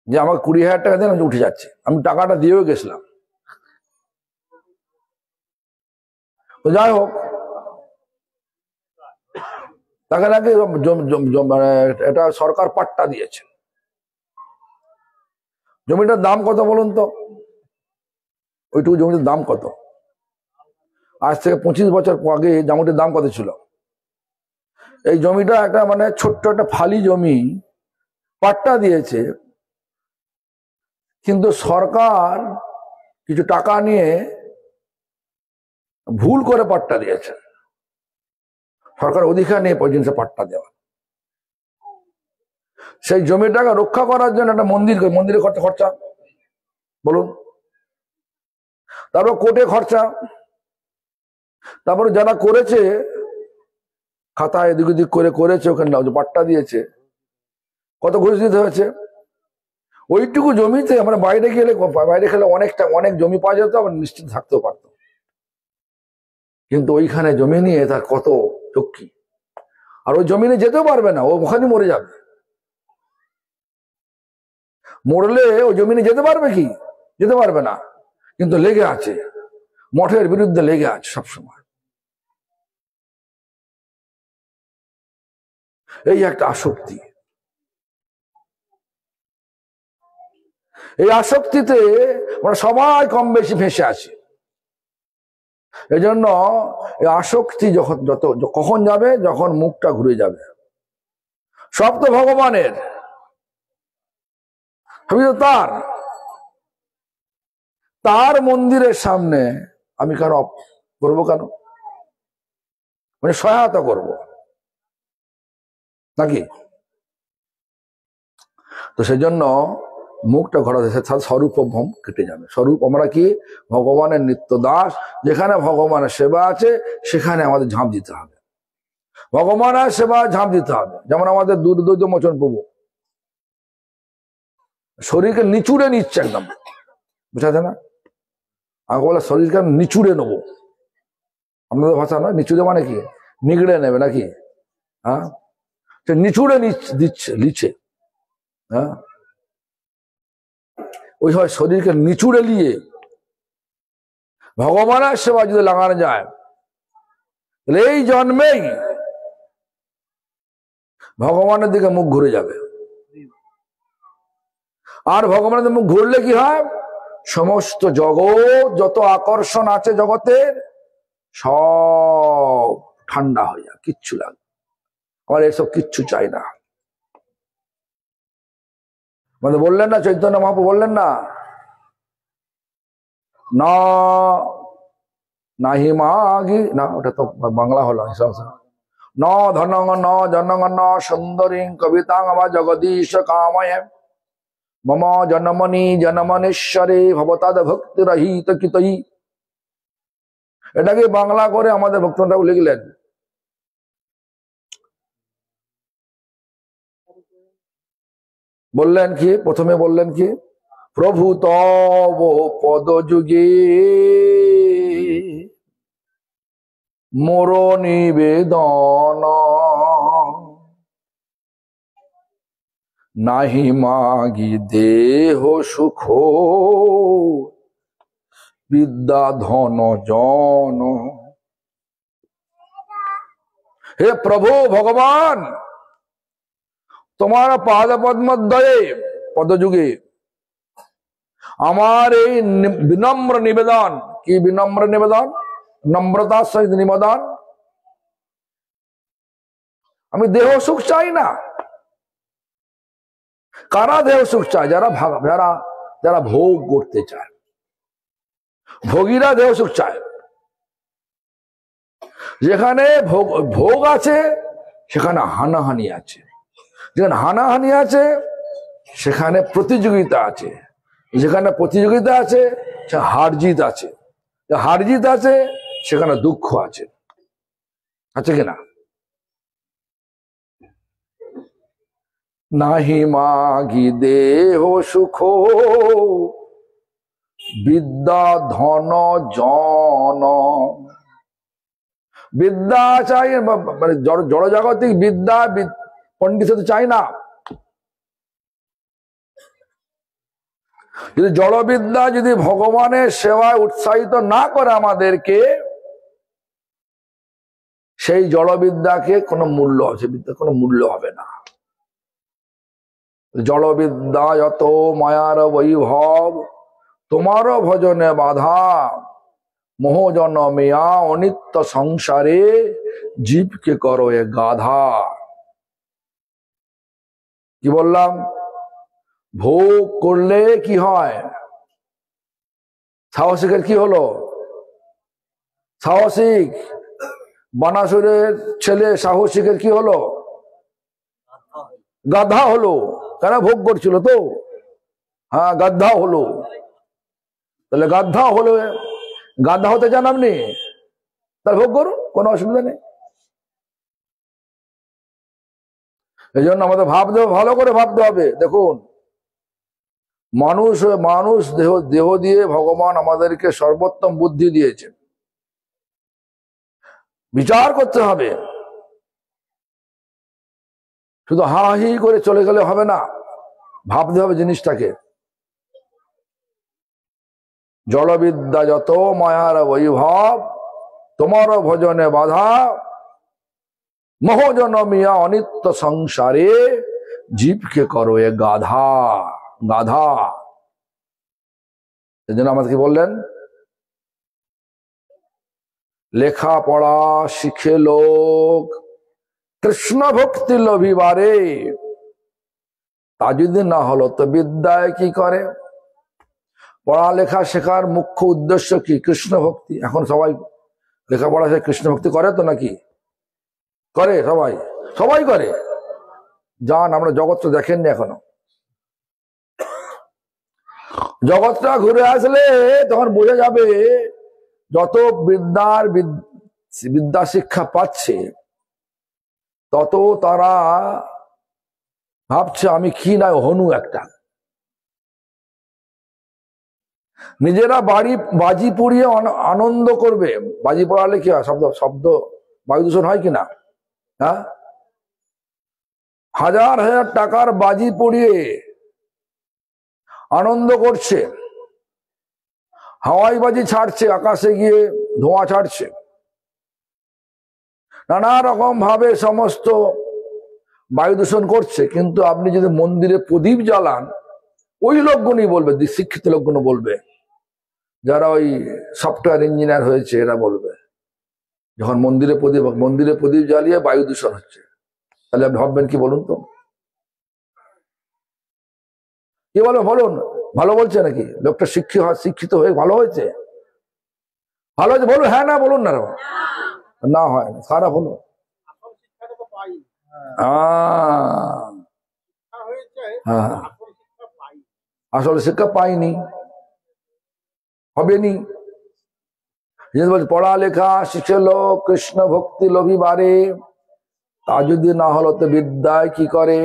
যে আমাকে 20,000 টাকা দেন, আমি উঠে যাচ্ছে। আমি টাকাটা দিয়েও গেছিলাম। তো যাই হোক, তাকে নাকি এটা সরকার পাট্টা দিয়েছে। জমিটার দাম কত বলুন তো? ওইটুকু জমিটার দাম কত? আজ থেকে 25 বছর আগে জমিটার দাম কত ছিল? এই জমিটা একটা মানে ছোট্ট একটা ফালি জমি, পাট্টা দিয়েছে, কিন্তু সরকার কিছু টাকা নিয়ে ভুল করে পাট্টা দিয়েছেন। সরকার অধিকার নেই পর্যন্ত পাট্টা দেওয়া। সেই জমিটাকে রক্ষা করার জন্য একটা মন্দিরে খরচা বলুন, তারপর কোর্টে খরচা, তারপরে যারা করেছে খাতায় এদিক ওদিক করে করেছে, ওখানে পাট্টা দিয়েছে, কত ঘুষ দিতে হয়েছে। ওইটুকু জমিতে আমরা বাইরে খেলে অনেক জমি পাওয়া যেত, আবার নিশ্চিত থাকতেও পারত। কিন্তু ওইখানে জমি নিয়ে তার কত চক্ষি, আর ওই জমিনে যেতেও পারবে না, ও ওখানে মরে যাবে। মরলে ওই জমিনে যেতে পারবে কি? যেতে পারবে না, কিন্তু লেগে আছে, মঠের বিরুদ্ধে লেগে আছে সবসময়। এই একটা আসক্তি। এই আসক্তিতে আমরা সবাই কম বেশি ফেঁসে আছি। এই জন্য এই আসক্তি কখন যাবে? যখন মুখটা ঘুরে যাবে। সব তো ভগবানের, আমি তো তার মন্দিরের সামনে আমি কেন করবো? কেন মানে সহায়তা করব নাকি? তো সেই জন্য মুখটা ঘোরাতে স্বরূপভ্রম কেটে যাবে। স্বরূপ আমরা কি? ভগবানের নিত্য দাস। যেখানে ভগবানের সেবা আছে সেখানে আমাদের ঝাঁপ দিতে হবে, ভগবানের সেবা ঝাঁপ দিতে হবে। যেমন আমাদের দুর্দ্বৈত মোচন প্রভু শরীরকে নিচুড়ে নিচ্ছে একদম, বুঝাতে না? আমাকে বলে শরীরকে নিচুড়ে নেবো, আপনাদের ভাষা নয়, নিচুড়ে মানে কি? নিগড়ে নেবে নাকি? হ্যাঁ, সে নিচুড়ে লিছে। হ্যাঁ, ওই হয় শরীরকে নিচুড়ে নিয়ে ভগবানের সেবা যদি লাগানো যায়, তাহলে এই জন্মেই ভগবানের দিকে মুখ ঘুরে যাবে। আর ভগবানের মুখ ঘুরলে কি হয়? সমস্ত জগৎ, যত আকর্ষণ আছে জগতের, সব ঠান্ডা হয়ে যায়, কিচ্ছু লাগে। আমার এসব কিচ্ছু চাই না। মানে বললেন না, চৈতন্য মহাপ্রভু বললেন না, নাহি মাগি না, ওটা তো বাংলা হলো, ন ধনং ন জনং ন সুন্দরীং কবিতাং আমা জগদীশ কাময় মম জনমনি জনমনেশ্বরে ভবতাদ ভক্তি রহিত কিতই। এটাকে বাংলা করে আমাদের ভক্তরা লিখলেন। বললেন কি? প্রথমে বললেন কি? প্রভু তব পদ যুগে মোর নিবেদন, নাহি মাগি দেহ সুখ বিদ্যা ধন জন। হে প্রভু ভগবান, তোমার পাদ পদ্মদ্বয়ে পদযুগে আমার এই বিনম্র নিবেদন। কি বিনম্র নিবেদন? নম্রতার সহিত নিবেদন। আমি দেহ সুখ চাই না। কারা দেহ সুখ চায়? যারা ভোগ করতে চায়, ভোগীরা দেহ সুখ চায়। যেখানে ভোগ আছে সেখানে হানাহানি আছে, যেখানে হানাহানি আছে সেখানে প্রতিযোগিতা আছে, যেখানে প্রতিযোগিতা আছে সে হারজিত আছে, হারজিত আছে সেখানে দুঃখ আছে, আছে কিনা? নাহি মাগি দেহ সুখ বিদ্যা ধন জন। বিদ্যা চাই, মানে জড়জাগতিক বিদ্যা পণ্ডিত তো চাই না। যদি জড়বিদ্যা যদি ভগবানের সেবায় উৎসাহিত না করে আমাদেরকে, সেই জড়বিদ্যাকে কোনো মূল্য আছে, বিদ্যার কোনো মূল্য হবে না। জড়বিদ্যা যত মায়ার বৈভব, তোমারও ভজনে বাধা, মোহজন মেয়া অনিত্য সংসারে জীবকে করো এ গাধা। কি বললাম? ভোগ করলে কি হয়? সাহসিকের কি হলো? সাহসিক বানাসুরের ছেলে সাহসিকের কি হলো? গাধা হলো। কেন? ভোগ করছিল তো। হ্যাঁ, গাধা হলো। তাহলে গাধা হলো, গাধা হতে চান আপনি, তাহলে ভোগ করুন, কোনো অসুবিধা নেই। এই জন্য আমাদের ভাবতে, ভালো করে ভাবতে হবে। দেখুন, মানুষ মানুষ দেহ দেহ দিয়ে ভগবান আমাদেরকে সর্বোত্তম বুদ্ধি দিয়েছেন। বিচার করতে হবে। শুধু হা হি করে চলে গেলে হবে না, ভাবতে হবে জিনিসটাকে। জলবিদ্যা যত মায়ার বৈভব, তোমার ভজনে বাধা, মহজনমিয়া অনিত্য সংসারে, জীবকে করো এ গাধা। গাধা। এই জন্য আমাদেরকে বললেন, লেখাপড়া শিখে লোক কৃষ্ণ ভক্তি লভিবারে, তা যদি না হলো তো বিদ্যায় কি করে? পড়ালেখা শেখার মুখ্য উদ্দেশ্য কি? কৃষ্ণ ভক্তি। এখন সবাই লেখাপড়া সে কৃষ্ণ ভক্তি করে তো নাকি? করে সবাই? সবাই করে। যান, আমরা জগৎটা দেখেননি এখনো। জগৎটা ঘুরে আসলে তখন বোঝা যাবে, যত বিদ্যা শিক্ষা পাচ্ছে তত তারা ভাবছে আমি কি না হনু একটা। নিজেরা বাজি পুড়িয়ে আনন্দ করবে। বাজি পড়ালে কি হয়? শব্দ শব্দ বায়ু দূষণ হয় কিনা? হ্যাঁ, হাজার হাজার টাকার বাজি পড়িয়ে আনন্দ করছে, হাওয়াই বাজি ছাড়ছে, আকাশে গিয়ে ধোঁয়া ছাড়ছে, নানা রকম ভাবে সমস্ত বায়ু দূষণ করছে। কিন্তু আপনি যদি মন্দিরে প্রদীপ জ্বালান, ওই লোকগুলোই বলবে, শিক্ষিত লোকগুলো বলবে, যারা ওই সফটওয়্যার ইঞ্জিনিয়ার হয়েছে এরা বলবে, যখন মন্দিরে প্রদীপ জ্বালিয়ে বায়ু দূষণ হচ্ছে, তাহলে আপনি ভাববেন কি বলুন তো? কি বলো বলুন? ভালো বলছে নাকি? লোকটা শিক্ষিত হয়ে ভালো হয়েছে? ভালো হয়েছে বলুন, হ্যাঁ না বলুন না। না হয় না, খারাপ হলো। হ্যাঁ, আসলে শিক্ষা পাইনি, হবেনি। পড়ালেখা শিখে লোক কৃষ্ণ ভক্তি লভিবারে, তা যদি না হলো তো বিদ্যায় কি করে?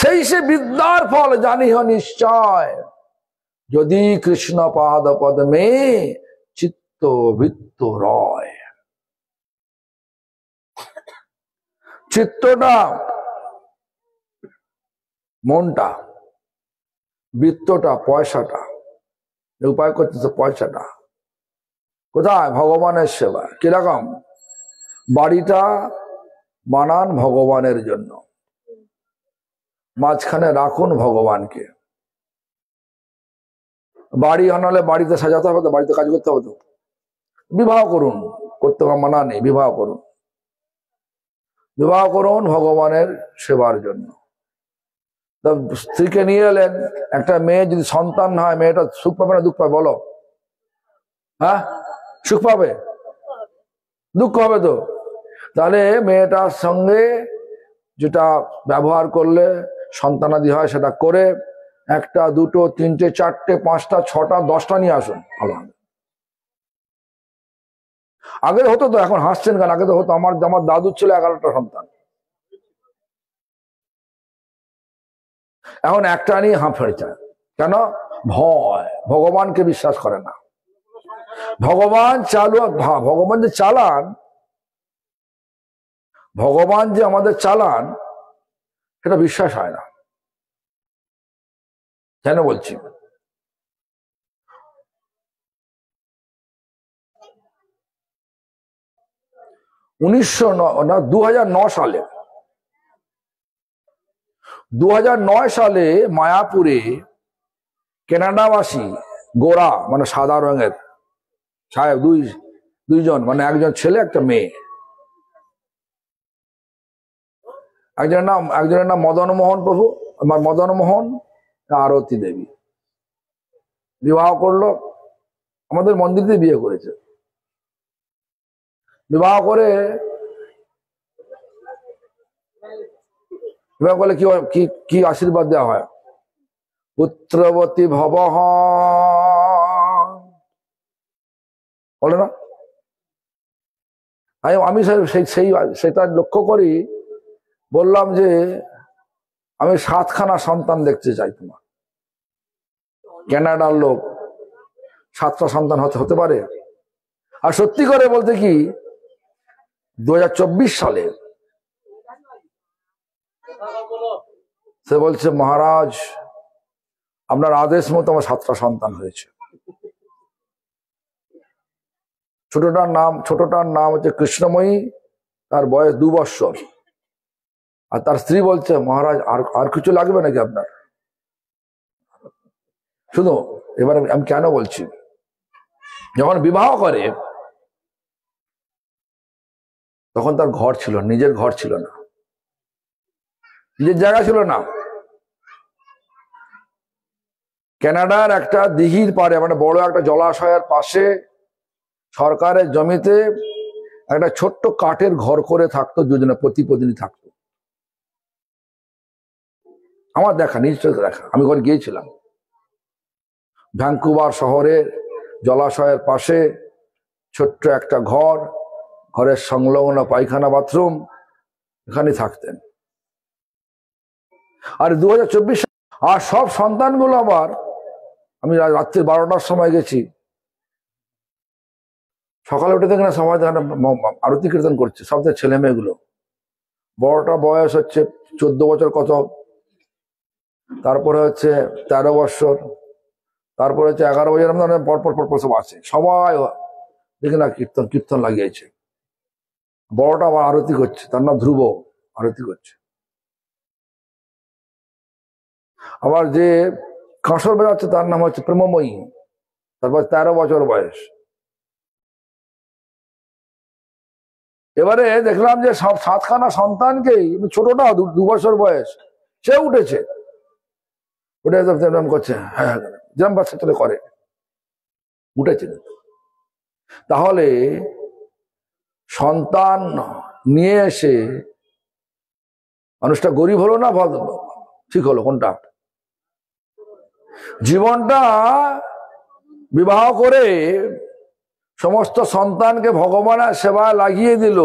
সেই সে বিদ্যার ফল জানিহ নিশ্চয়, যদি কৃষ্ণ পাদ পদ্মে চিত্ত বৃত্ত রয়। চিত্তটা মনটা, বৃত্তটা পয়সাটা, উপায় করতেছে পয়সাটা কোথায়? ভগবানের সেবা। কিরকম? বাড়িটা বানান ভগবানের জন্য, মাঝখানে রাখুন ভগবানকে। বাড়ি আনালে বাড়িতে সাজাতে হবে তো, বাড়িতে কাজ করতে হবে তো। বিবাহ করুন, করতে মানা নেই, বিবাহ করুন। বিবাহ করুন ভগবানের সেবার জন্য। স্ত্রীকে নিয়ে এলেন, একটা মেয়ে যদি সন্তান হয়, মেয়েটা সুখ পাবে না দুঃখ পাবে বলো? হ্যাঁ, সুখ পাবে? দুঃখ হবে তো। তাহলে মেয়েটার সঙ্গে যেটা ব্যবহার করলে সন্তানাদি হয় সেটা করে, একটা দুটো তিনটে চারটে পাঁচটা ছটা 10টা নিয়ে আসুন, ভালো হবে। আগে হতো তো, এখন হাসছেন কেন? আগে তো হতো। আমার দাদুর ছিল 11টা সন্তান, এখন একটা নিয়ে হাঁফড়েছে। কেন? ভয়, ভগবানকে বিশ্বাস করে না। ভগবান ভগবান যে চালান, ভগবান যে আমাদের চালান, সেটা বিশ্বাস হয় না। কেন বলছি? 2009 সালে মায়াপুরে কানাডাবাসী গোরা, মানে সাদা রঙের সাহেব, দুইজন, মানে একজন ছেলে একটা মেয়ে। একজনের নাম মদন মোহন প্রভু, মদন মোহন, আরতি দেবী। বিবাহ করলো, আমাদের মন্দিরতে বিয়ে করেছে। বিবাহ করে বিবাহ করলে কি কি আশীর্বাদ দেওয়া হয়? পুত্রবতী ভবঃ বলে না? আমি সেটা লক্ষ্য করি, বললাম যে আমি 7খানা সন্তান দেখতে চাই তোমার। কানাডার লোক 7টা সন্তান হতে পারে? আর সত্যি করে বলতে কি 2024 সালে সে বলছে, মহারাজ আপনার আদেশ মতো আমার 7টা সন্তান হয়েছে। ছোটটার নাম হচ্ছে কৃষ্ণময়ী, তার বয়স 2 বৎসর। আর তার স্ত্রী বলছে, মহারাজ আর কিছু লাগবে নাকি আপনার? শুনো, এবার আমি কেন বলছি, যখন বিবাহ করে তখন তার ঘর ছিল, নিজের ঘর ছিল না, নিজের জায়গা ছিল না। কানাডার একটা দিঘির পাড়ে, মানে বড় একটা জলাশয়ের পাশে সরকারের জমিতে একটা ছোট্ট কাঠের ঘর করে থাকতো, দুজনে প্রতিদিনই থাকতো। আমার দেখা, নিশ্চয় দেখা, আমি ওখানে গিয়েছিলাম। ভ্যাঙ্কুভার শহরের জলাশয়ের পাশে ছোট্ট একটা ঘর, ঘরের সংলগ্ন পায়খানা বাথরুম, এখানে থাকতেন। আর 2024 আর সব সন্তানগুলো আবার, আমি রাত্রি 12টার সময় গেছি, সকালে উঠে দেখে না সবাই আরতি কীর্তন করছে, সব ছেলে মেয়েগুলো। বড়টা বয়স হচ্ছে 14 বছর কত, তারপরে হচ্ছে 13 বছর, তারপরে হচ্ছে 11 বছর, পরপর সব আছে। সবাই দেখে না কীর্তন লাগিয়েছে। বড়টা আবার আরতি করছে, তার নাম ধ্রুব, আরতি করছে। আবার যে কাঁসর বাজাচ্ছে তার নাম হচ্ছে প্রেমময়ী, তারপর 13 বছর বয়স। এবারে দেখলাম যে সব 7খানা সন্তানকেই, ছোটটা 2 বছর বয়স, সে উঠেছে, উঠে করছে, হ্যাঁ যেরকম বাচ্চা ছেলে করে, উঠেছে। তাহলে সন্তান নিয়ে এসে মানুষটা গরিব হলো না ঠিক হলো? কোনটা? জীবনটা বিবাহ করে সমস্ত সন্তানকে ভগবানের সেবায় লাগিয়ে দিল,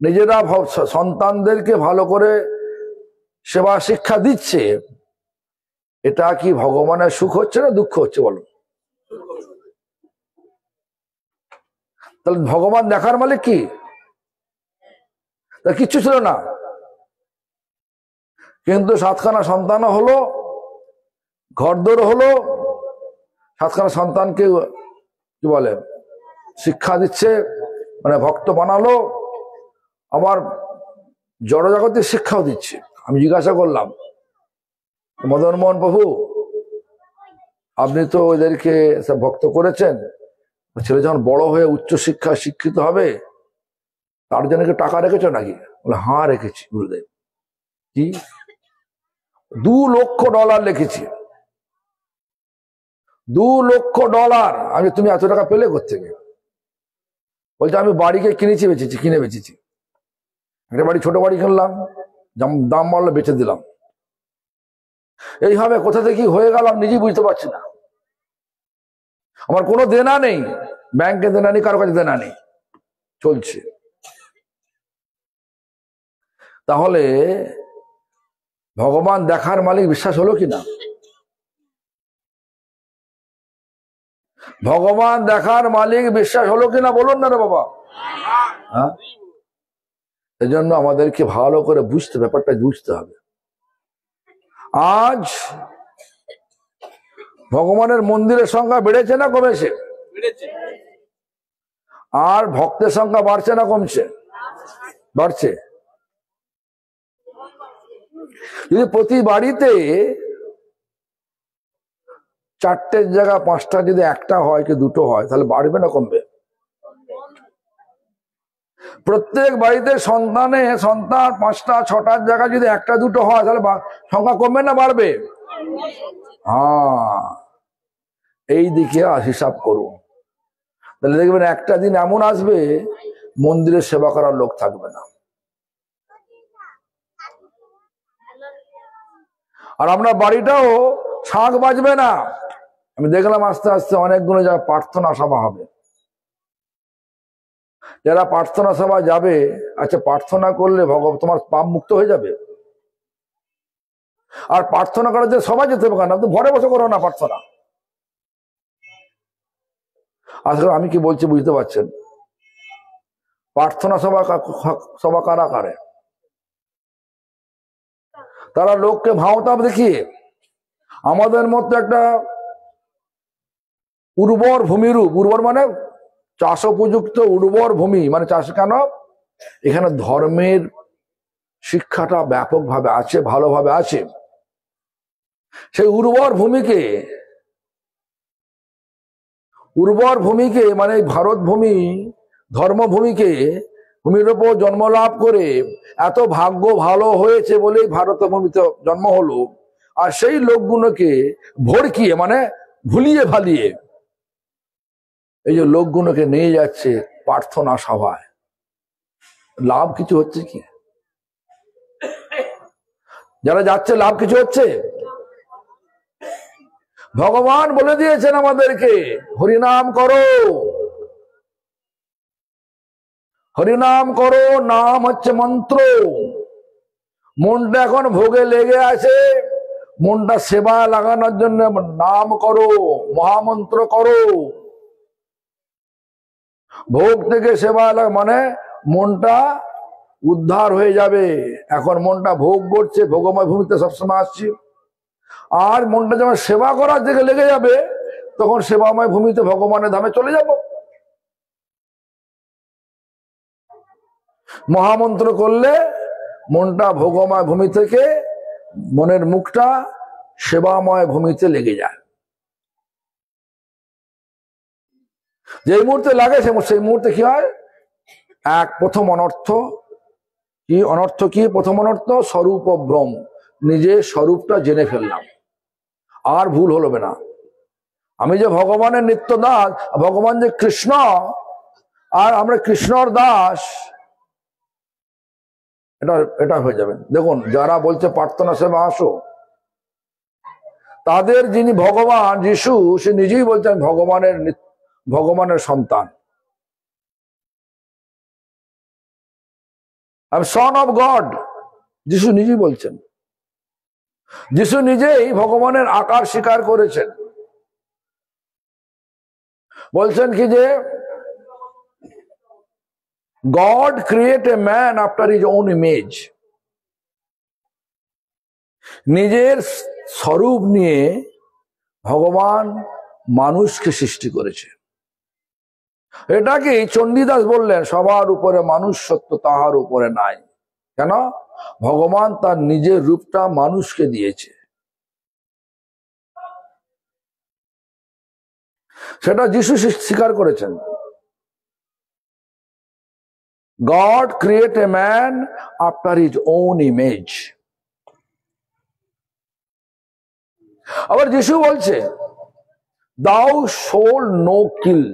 নিজেরা সন্তানদেরকে ভালো করে সেবা শিক্ষা দিচ্ছে। এটা কি ভগবানের সুখ হচ্ছে না দুঃখ হচ্ছে বলো? তাহলে ভগবান দেখার মালিক কি? তার কিচ্ছু ছিল না, কিন্তু 7খানা সন্তানও হলো, ঘরদোর হলো, 7খানা সন্তানকে কি বলে শিক্ষা দিচ্ছে, মানে ভক্ত বানালো, আবার জড়জগতের শিক্ষাও দিচ্ছে। আমি জিজ্ঞাসা করলাম, মদন মোহন প্রভু আপনি তো ওদেরকে ভক্ত করেছেন, ছেলে যখন বড় হয়ে উচ্চ শিক্ষা শিক্ষিত হবে তার জন্য কি টাকা রেখেছো নাকি? বলে হ্যাঁ রেখেছি গুরুদেব। কি? $2 লক্ষ লিখেছি, $2 লক্ষ। আমি, তুমি এত টাকা পেলে কোত্থেকে? বলছে আমি বাড়িকে কিনে বেচেছি। একটা বাড়ি, ছোট বাড়ি কিনলাম, দাম বাড়লো বেচে দিলাম। এইভাবে কোথা থেকে কি হয়ে গেলাম নিজেই বুঝতে পারছি না। আমার কোনো দেনা নেই, ব্যাংকে দেনা নেই, কারো কাছে দেনা নেই, চলছে। তাহলে ভগবান দেখার মালিক বিশ্বাস হলো কিনা? ভগবান দেখার মালিক বিশ্বাস হলো কিনা বলুন না রে বাবা। হ্যাঁ, এই জন্য আমাদেরকে ভালো করে ব্যাপারটা বুঝতে হবে। আজ ভগবানের মন্দিরের সংখ্যা বেড়েছে না কমেছে? আর ভক্তের সংখ্যা বাড়ছে না কমছে? বাড়ছে। যদি প্রতি বাড়িতে 4টের জায়গা 5টা যদি একটা হয় কি 2টো হয়, তাহলে বাড়বে না কমবে? প্রত্যেক বাড়িতে সন্তান 5টা 6টার জায়গা যদি 1টা 2টো হয়, তাহলে সংখ্যা কমবে না বাড়বে? হ্যাঁ, এই দিকে হিসাব করুন, তাহলে দেখবেন একটা দিন এমন আসবে মন্দিরে সেবা করার লোক থাকবে না। আর আপনার বাড়িটাও শাঁখ বাজবে না। আমি দেখলাম আস্তে আস্তে অনেকগুলো জায়গায় প্রার্থনা সভা হবে। যারা প্রার্থনা সভা যাবে, আচ্ছা প্রার্থনা করলে ভগবান তোমার পাপ মুক্ত হয়ে যাবে। আর প্রার্থনা করার যে সবাই যেতে হবে কেন, তো ঘরে বসে করো না প্রার্থনা। আসলে আমি কি বলছি বুঝতে পারছেন? প্রার্থনা সভা কারা করে? তারা লোককে ভাওতাপ দেখিয়ে আমাদের মধ্যে একটা উর্বর ভূমিরূপ, উর্বর মানে চাষ উপযুক্ত উর্বর ভূমি, মানে চাষ কেন, এখানে ধর্মের শিক্ষাটা ব্যাপকভাবে আছে, ভালোভাবে আছে। সেই উর্বর ভূমিকে মানে ভারত ভূমি, ধর্মভূমিকে, ভূমির উপর জন্ম লাভ করে এত ভাগ্য ভালো হয়েছে বলেই ভারত ভূমিতে জন্ম হলো। আর সেই লোকগুলোকে ভড়কিয়ে মানে ভুলিয়ে ভালিয়ে এই যে লোকগুলোকে নিয়ে যাচ্ছে প্রার্থনা সভায়, লাভ কিছু হচ্ছে কি? যারা যাচ্ছে লাভ কিছু হচ্ছে? ভগবান বলে দিয়েছেন আমাদেরকে হরিনাম করো, হরিনাম করো, নাম হচ্ছে মন্ত্র। মনটা এখন ভোগে লেগে আছে, মনটা সেবা লাগানোর জন্য নাম করো, মহামন্ত্র করো। ভোগ থেকে সেবা মানে মনটা উদ্ধার হয়ে যাবে। এখন মনটা ভোগ করছে, ভোগময় ভূমিতে সবসময় আসছি। আর মনটা যখন সেবা করার দিকে লেগে যাবে, তখন সেবাময় ভূমিতে ভগবানের ধামে চলে যাব। মহামন্ত্র করলে মনটা ভোগময় ভূমি থেকে মনের মুখটা সেবাময় ভূমিতে লেগে যায়। যে মুহূর্তে লাগে সেই মুহূর্তে কি হয়? প্রথম অনর্থ কি? প্রথম অনর্থ স্বরূপ ভ্রম, নিজের স্বরূপটা জেনে ফেললাম, আর ভুল হলো না। আমি যে ভগবানের নিত্য দাস, ভগবান যে কৃষ্ণ, আর আমরা কৃষ্ণর দাস, এটা হয়ে যাবে। দেখুন যারা বলছে প্রার্থনা সেবা আসো, তাদের যিনি ভগবান যিশু, সে নিজেই বলছেন ভগবানের সন্তান, সন অফ গড। যিশু নিজেই বলছেন, যিশু নিজেই ভগবানের আকার স্বীকার করেছেন। বলছেন কি যে God create a man after his own image। নিজের স্বরূপ নিয়ে ভগবান মানুষকে সৃষ্টি করেছে। এটাকে চণ্ডীদাস বললেন, সবার উপরে মানুষ সত্য, তাহার উপরে নাই। কেন? ভগবান তার নিজের রূপটা মানুষকে দিয়েছে। সেটা যিশু স্বীকার করেছেন। God create a man after his own image। আবার যিশু বলছে thou shalt no kill,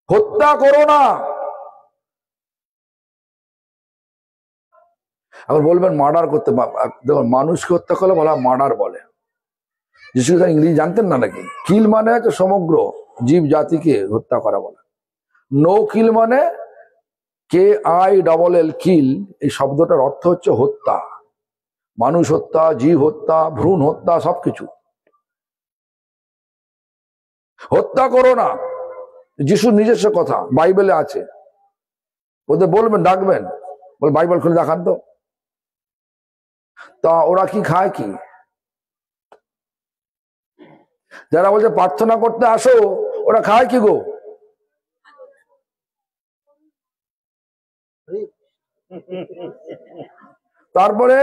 হত্যা করো না। আবার বলবেন মার্ডার করতে, দেখুন মানুষকে হত্যা করলে বলা মার্ডার বলে। যিশু ইংরেজি জানতেন না নাকি? কিল মানে হচ্ছে সমগ্র জীব জাতিকে হত্যা করা বলে। নো কিল মানে KILL কিল, এই শব্দটার অর্থ হচ্ছে হত্যা, মানুষ হত্যা, জীব হত্যা, ভ্রূণ হত্যা, সবকিছু। হত্যা করো না, যিশুর নিজস্ব কথা, বাইবেলে আছে। ওদের বলবেন, ডাকবেন, বল বাইবেল খুলে দেখান তো। তা ওরা কি খায় কি? যারা বলছে প্রার্থনা করতে আসো, ওরা খায় কি গো? তারপরে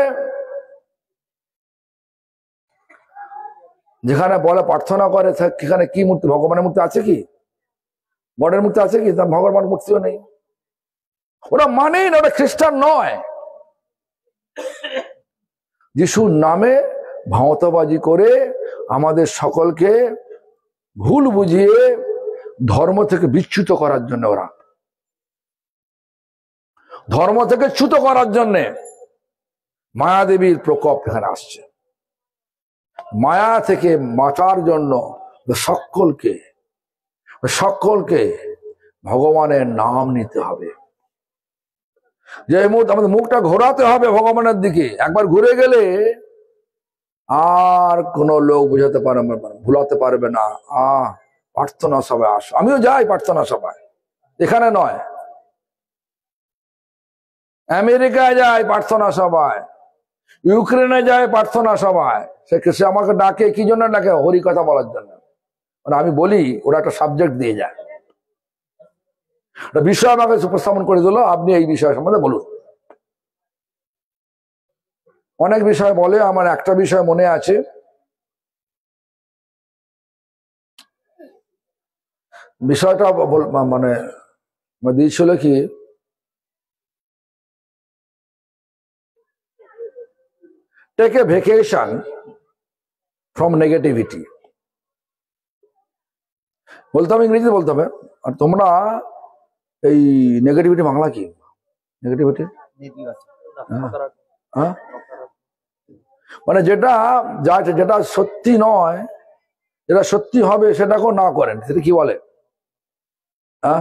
যেখানে বলে প্রার্থনা করে, সেখানে কি মূর্তি? ভগবানের মূর্তি আছে কি? গডের মূর্তি আছে কি? ভগবান মূর্তিও নেই। ওরা মানেই না, ওরা খ্রিস্টান নয়। যিশুর নামে ভাঁওতাবাজি করে আমাদের সকলকে ভুল বুঝিয়ে ধর্ম থেকে বিচ্যুত করার জন্য, ওরা ধর্ম থেকে চ্যুত করার জন্য মায়াদেবীর প্রকোপ এখানে আসছে। মায়া থেকে বাঁচার জন্য সকলকে সকলকে ভগবানের নাম নিতে হবে। যে মুহূর্তে আমাদের মুখটা ঘোরাতে হবে ভগবানের দিকে, একবার ঘুরে গেলে আর কোনো লোক বুঝাতে পারবে না, ভুলাতে পারবে না। প্রার্থনা সভায় আসো, আমিও যাই প্রার্থনা সভায়, এখানে নয়, আমেরিকায় যায় প্রার্থনা সভায়, ইউক্রেনে যায় প্রার্থনা সভায়। সে আমাকে ডাকে, কি জন্য ডাকে? হরি কথা বলার জন্য। মানে আমি বলি, ওরা একটা সাবজেক্ট দিয়ে যায়, একটা বিষয় আমাকে উপস্থাপন করে দিল, আপনি এই বিষয় সম্বন্ধে বলুন। অনেক বিষয় বলে, আমার একটা বিষয় মনে আছে। বিষয়টা মানে দিয়েছিল কি, take a vacation from negativity. বলতে হবে ইংরেজিতে বলতে হবে। আর তোমরা এই নেগেটিভিটি বাংলা কি? নেগেটিভিটি মানে যেটা যেটা সত্যি নয়, যেটা সত্যি হবে সেটাকেও না করেন, সেটা কি বলে?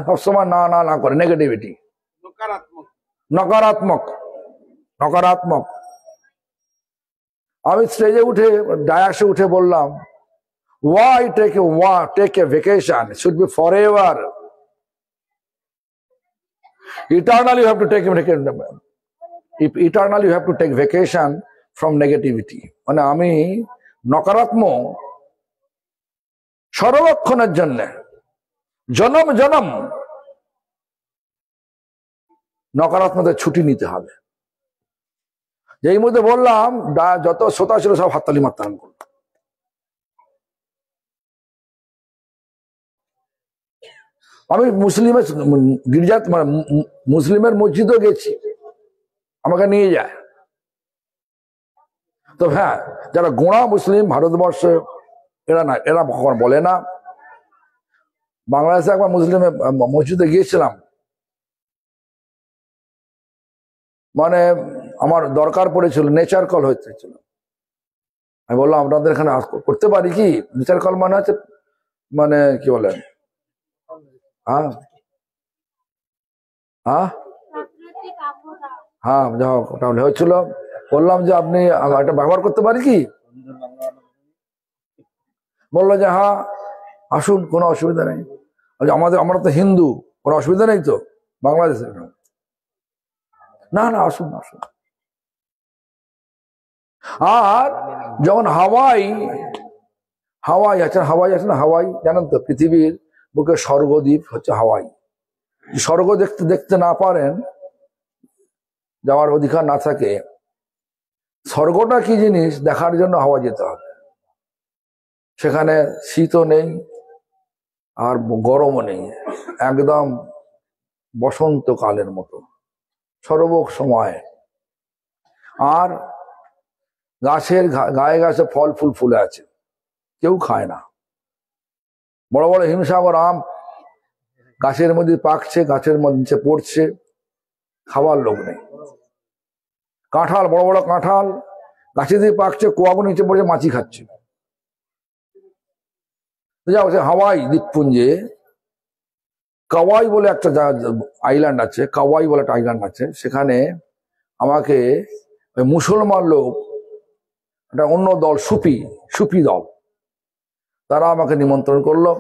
সবসময় না না না করে, নেগেটিভিটি, নকারাত্মক নকারাত্মক। আমি স্টেজে উঠে, ডায়াসে উঠে বললাম, why take a vacation? It should be forever. Eternally you have to take eternally you have to take vacation from negativity. মানে আমি নকারাত্মক সর্বক্ষণের জন্য জনম জনম নকারাত্মকের ছুটি নিতে হবে। যেই মধ্যে বললাম, যত শ্রোতা ছিল সব হাততালি মারতে আরম্ভ করলো। আমি মুসলিমের গির্জা, মানে মুসলিমের মসজিদও গেছি, আমাকে নিয়ে যায়। তো হ্যাঁ, যারা গোঁড়া মুসলিম ভারতবর্ষে, এরা না, এরা কখনো বলে না। বাংলাদেশে একবার মুসলিমের মসজিদে গিয়েছিলাম, মানে আমার দরকার পড়েছিল, নেচার কল হয়েছিল। আমি বললাম, আপনাদের এখানে করতে পারি কি? নেচার কল মানে হচ্ছে, মানে কি বলে, হ্যাঁ যাও, ওটা হয়েছিল। বললাম যে আপনি এটা ব্যবহার করতে পারি কি? বললো যে হ্যাঁ আসুন, কোনো অসুবিধা নেই। আমরা তো হিন্দু, কোনো অসুবিধা নেই তো বাংলাদেশে? না না, আসুন আসুন। আর যখন হাওয়াই আছে না, হাওয়াই জানেন তো, পৃথিবীর বুকে স্বর্গদ্বীপ হচ্ছে হাওয়াই। স্বর্গ দেখতে না পারেন, যাওয়ার অধিকার না থাকে, স্বর্গটা কি জিনিস দেখার জন্য হাওয়া যেতে হবে। সেখানে শীতও নেই আর গরমও নেই, একদম বসন্তকালের মতো সর্ব সময়। আর গাছের গায়ে গাছে ফল ফুল ফুলে আছে, কেউ খায় না। বড় বড় হিমসাগর আম গাছের মধ্যে পাকছে, গাছের মধ্যে পড়ছে, খাবার লোক নেই। কাঁঠাল, বড় বড় কাঁঠাল গাছে দিয়ে পাকছে, কোয়াগুলো নিচে পড়ছে, মাছি খাচ্ছে। যাও, সে হাওয়াই দ্বীপপুঞ্জে কাওয়াই বলে একটা আইল্যান্ড আছে, কাওয়াই বলে একটা আইল্যান্ড আছে। সেখানে আমাকে মুসলমান লোক, একটা অন্য দল, সুফি দল, তারা আমাকে নিমন্ত্রণ করলো।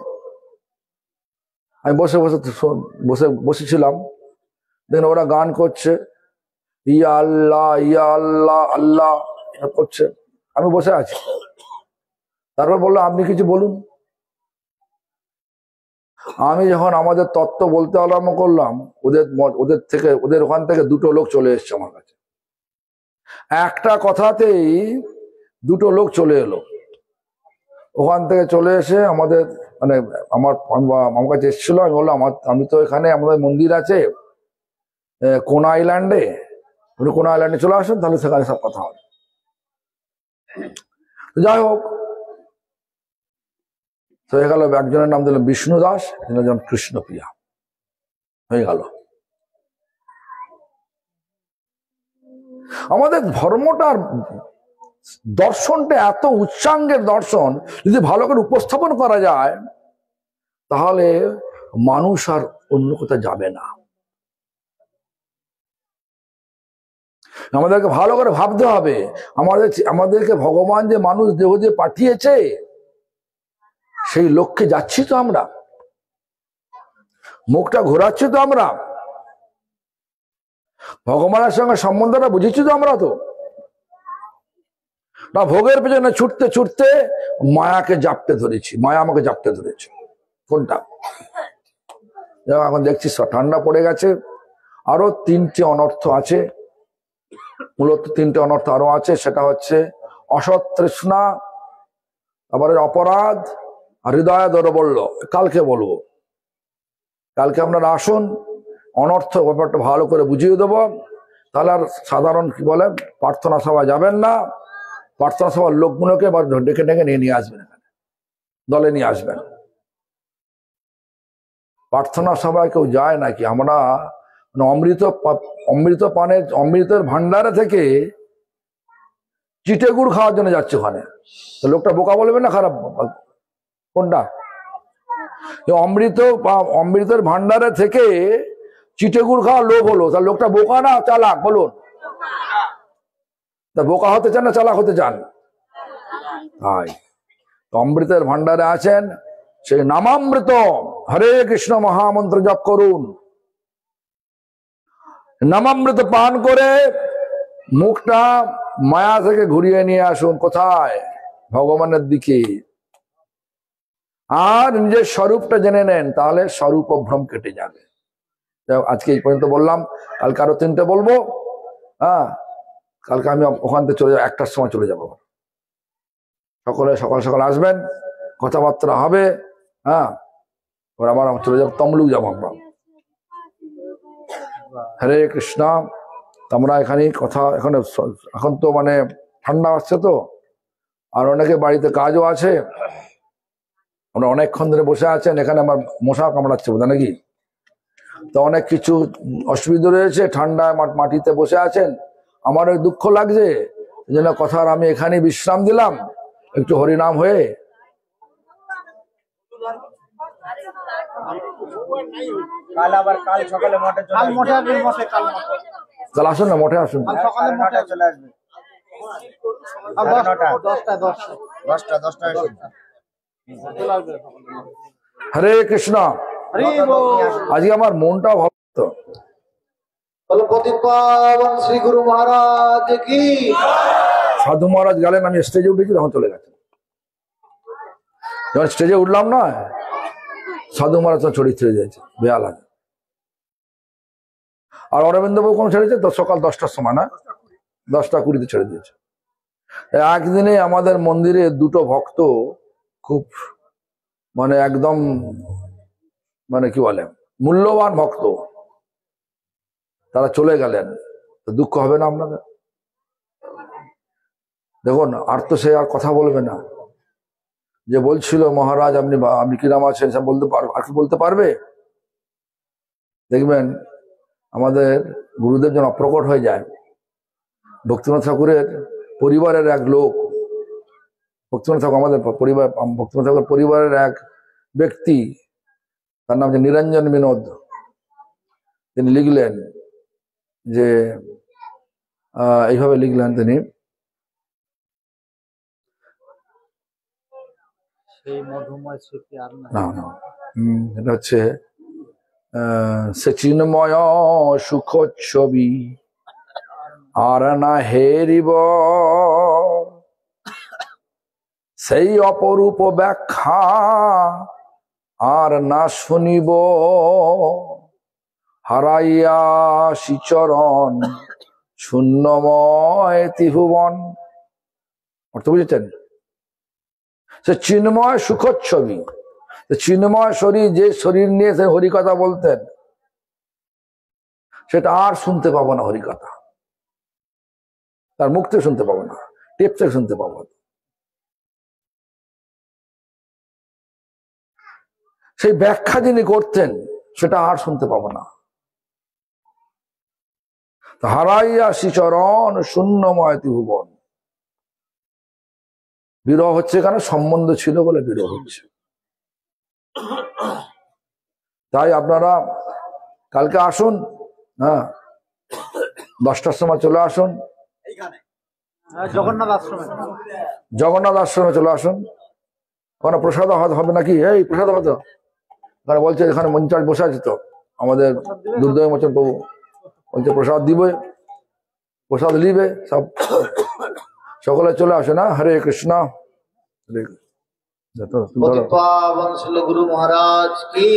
আমি বসেছিলাম, দেখুন ওরা গান করছে, ইয়া আল্লাহ ইয়া আল্লাহ আল্লাহ করছে, আমি বসে আছি। তারপর বললো, আপনি কিছু বলুন। আমি যখন আমাদের তত্ত্ব বলতে আরম্ভ করলাম, ওদের ওখান থেকে দুটো লোক চলে এসছে আমার কাছে। একটা কথাতেই দুটো লোক চলে এলো। ওখান থেকে চলে এসে আমাদের, মানে আমার কাছে এসেছিল। আমি বললাম, আমি তো এখানে, আমাদের মন্দির আছে কোন আইল্যান্ডে, কোন আইল্যান্ডে চলে আসুন, তাহলে সেখানে সব কথা হবে। যাই হোক, তো হয়ে গেল, একজনের নাম দিল বিষ্ণু দাস, একজনের কৃষ্ণপ্রিয়া হয়ে গেল। আমাদের ধর্মটার দর্শনটা এত উচ্চাঙ্গের দর্শন, যদি ভালো করে উপস্থাপন করা যায় তাহলে মানুষ আর অন্য কোথাও যাবে না। আমাদেরকে ভালো করে ভাবতে হবে, আমাদেরকে ভগবান যে মানুষ দেহ দিয়ে পাঠিয়েছে সেই লক্ষ্যে যাচ্ছি তো আমরা, মুখটা ঘোরাচ্ছি তো আমরা, ভগবানের সঙ্গে সম্বন্ধটা বুঝেছি তো আমরা, তো না ভোগের পেছনে ছুটতে ছুটতে মায়াকে জাপটে ধরেছি, মায়া আমাকে জাপটে ধরেছে। কোনটা? এখন দেখছি ঠান্ডা পড়ে গেছে, আরো 3টে অনর্থ আছে, মূলত 3টে অনর্থ আরো আছে। সেটা হচ্ছে অসৎ তৃষ্ণা, তারপরে অপরাধ, আর হৃদয় দৌরবল্য। কালকে বলবো, কালকে আপনারা আসুন, অনর্থ ব্যাপারটা ভালো করে বুঝিয়ে দেবো। তাহলে আর সাধারণ কি বলে প্রার্থনা সভা যাবেন না, প্রার্থনা সভার লোকগুলোকে ডেকে ডেকে নিয়ে আসবেন, এখানে দলে নিয়ে আসবেন। প্রার্থনা সভায় কেউ যায় নাকি? আমরা অমৃতের ভান্ডারে থেকে চিটে গুড় খাওয়ার জন্য যাচ্ছে ওখানে। তো লোকটা বোকা বলবে না খারাপ? কোনটা? অমৃতের ভান্ডারে থেকে চিটে গুড় খাওয়া লোভ হলো, তা লোকটা বোকা না চালাক বলুন? তা বোকা হতে চান না চালাক হতে চান? তাই অমৃতের ভান্ডারে আছেন, সেই নামামৃত হরে কৃষ্ণ মহামন্ত্র জপ করুন। নামামৃত পান করে মুখটা মায়া থেকে ঘুরিয়ে নিয়ে আসুন। কোথায়? ভগবানের দিকে। আর নিজের স্বরূপটা জেনে নেন, তাহলে স্বরূপ ভ্রম কেটে যাবে। আজকে এই পর্যন্ত বললাম, কালকে আরো 3টে বলবো। হ্যাঁ, কালকে আমি ওখান থেকে চলে যাবো, 1টার সময় চলে যাবো। সকলে সকাল সকাল আসবেন, কথাবার্তা হবে। হ্যাঁ, আবার চলে যাবো, তমলুক যাবো আমরা। হরে কৃষ্ণ। আমরা এখানে কথা, এখন তো মানে ঠান্ডা আসছে তো, আর অনেকে বাড়িতে কাজও আছে। আমরা অনেকক্ষণ ধরে বসে আছেন এখানে, আমার মশা কামড়াচ্ছে বোধ নাকি, তো অনেক কিছু অসুবিধা রয়েছে, ঠান্ডায় মাটিতে বসে আছেন। আমার দুঃখ লাগছে, এই জন্য কথার আমি এখানে বিশ্রাম দিলাম, একটু হরিনাম হয়ে। কাল আসুন না, মঠে আসুন। হরে কৃষ্ণ। আজকে আমার মনটা ভালো তো। শ্রী গুরু মহারাজ কি। সাধু মহারাজ গেলেন, আমি স্টেজে উঠেছি, তখন চলে গেছে। যখন স্টেজে উঠলাম না, সাধু মহারাজ ছড়ি ছেড়ে যাচ্ছে, বেয়াল আছে। আর অরবিন্দ বাবু কোন ছেড়েছে? তো সকাল 10টার সময়, না 10টা 20 ছেড়ে দিয়েছে। একদিনে আমাদের মন্দিরে 2টো ভক্ত খুব মানে একদম মানে কি বলে মূল্যবান ভক্ত, তারা চলে গেলেন। তো দুঃখ হবে না আপনাদের? দেখুন, আর তো সে আর কথা বলবে না। যে বলছিল মহারাজ আপনি কিরাম আছেন, সব আর কি বলতে পারবে? দেখবেন আমাদের গুরুদেব যেন অপ্রকট হয়ে যায়। ভক্তিনাথ ঠাকুরের পরিবারের এক লোক, ভক্তিনাথ ঠাকুর আমাদের পরিবার, ভক্তিনাথ ঠাকুর পরিবারের এক ব্যক্তি, তার নাম হচ্ছে নিরঞ্জন বিনোদ। তিনি লিখলেন যে এইভাবে লিখলেন তিনি, এটা হচ্ছে সে চিন্ময় সুখ ছবি আর না হেরিব, সেই অপরূপ ব্যাখ্যা আর না শুনিব, হারাইয়া শ্রীচরণ শূন্যময় ত্রিভুবন। অর্থ বুঝেছেন? সে চিন্ময় সুখচ্ছবি, চিন্ময় শরীর, যে শরীর নিয়ে সে হরিকথা বলতেন, সেটা আর শুনতে পাবো না। হরিকথা তার মুখ থেকে শুনতে পাবো না, টেপ থেকে শুনতে পাবো। সেই ব্যাখ্যা যিনি করতেন সেটা আর শুনতে পাবো না। হারাইয়া শ্রীচরণ শূন্যময় ত্রিভুবন। বিরহ হচ্ছে কেন? সম্বন্ধ ছিল বলে বিরহ হচ্ছে। তাই আপনারা কালকে আসুন, হ্যাঁ 10টার সময় চলে আসুন, জগন্নাথ আশ্রমে চলে আসুন। ওখানে প্রসাদ হবে নাকি? এই প্রসাদ হবে তো? ওখানে বলছে এখানে মঞ্চাজ বসে আছে তো আমাদের দুর্দয় মোচন প্রভু, বলছে প্রসাদ দিবে, প্রসাদ নিবে সব। সকলে চলে আসে না। হরে কৃষ্ণ। হরে गुरु महाराज की।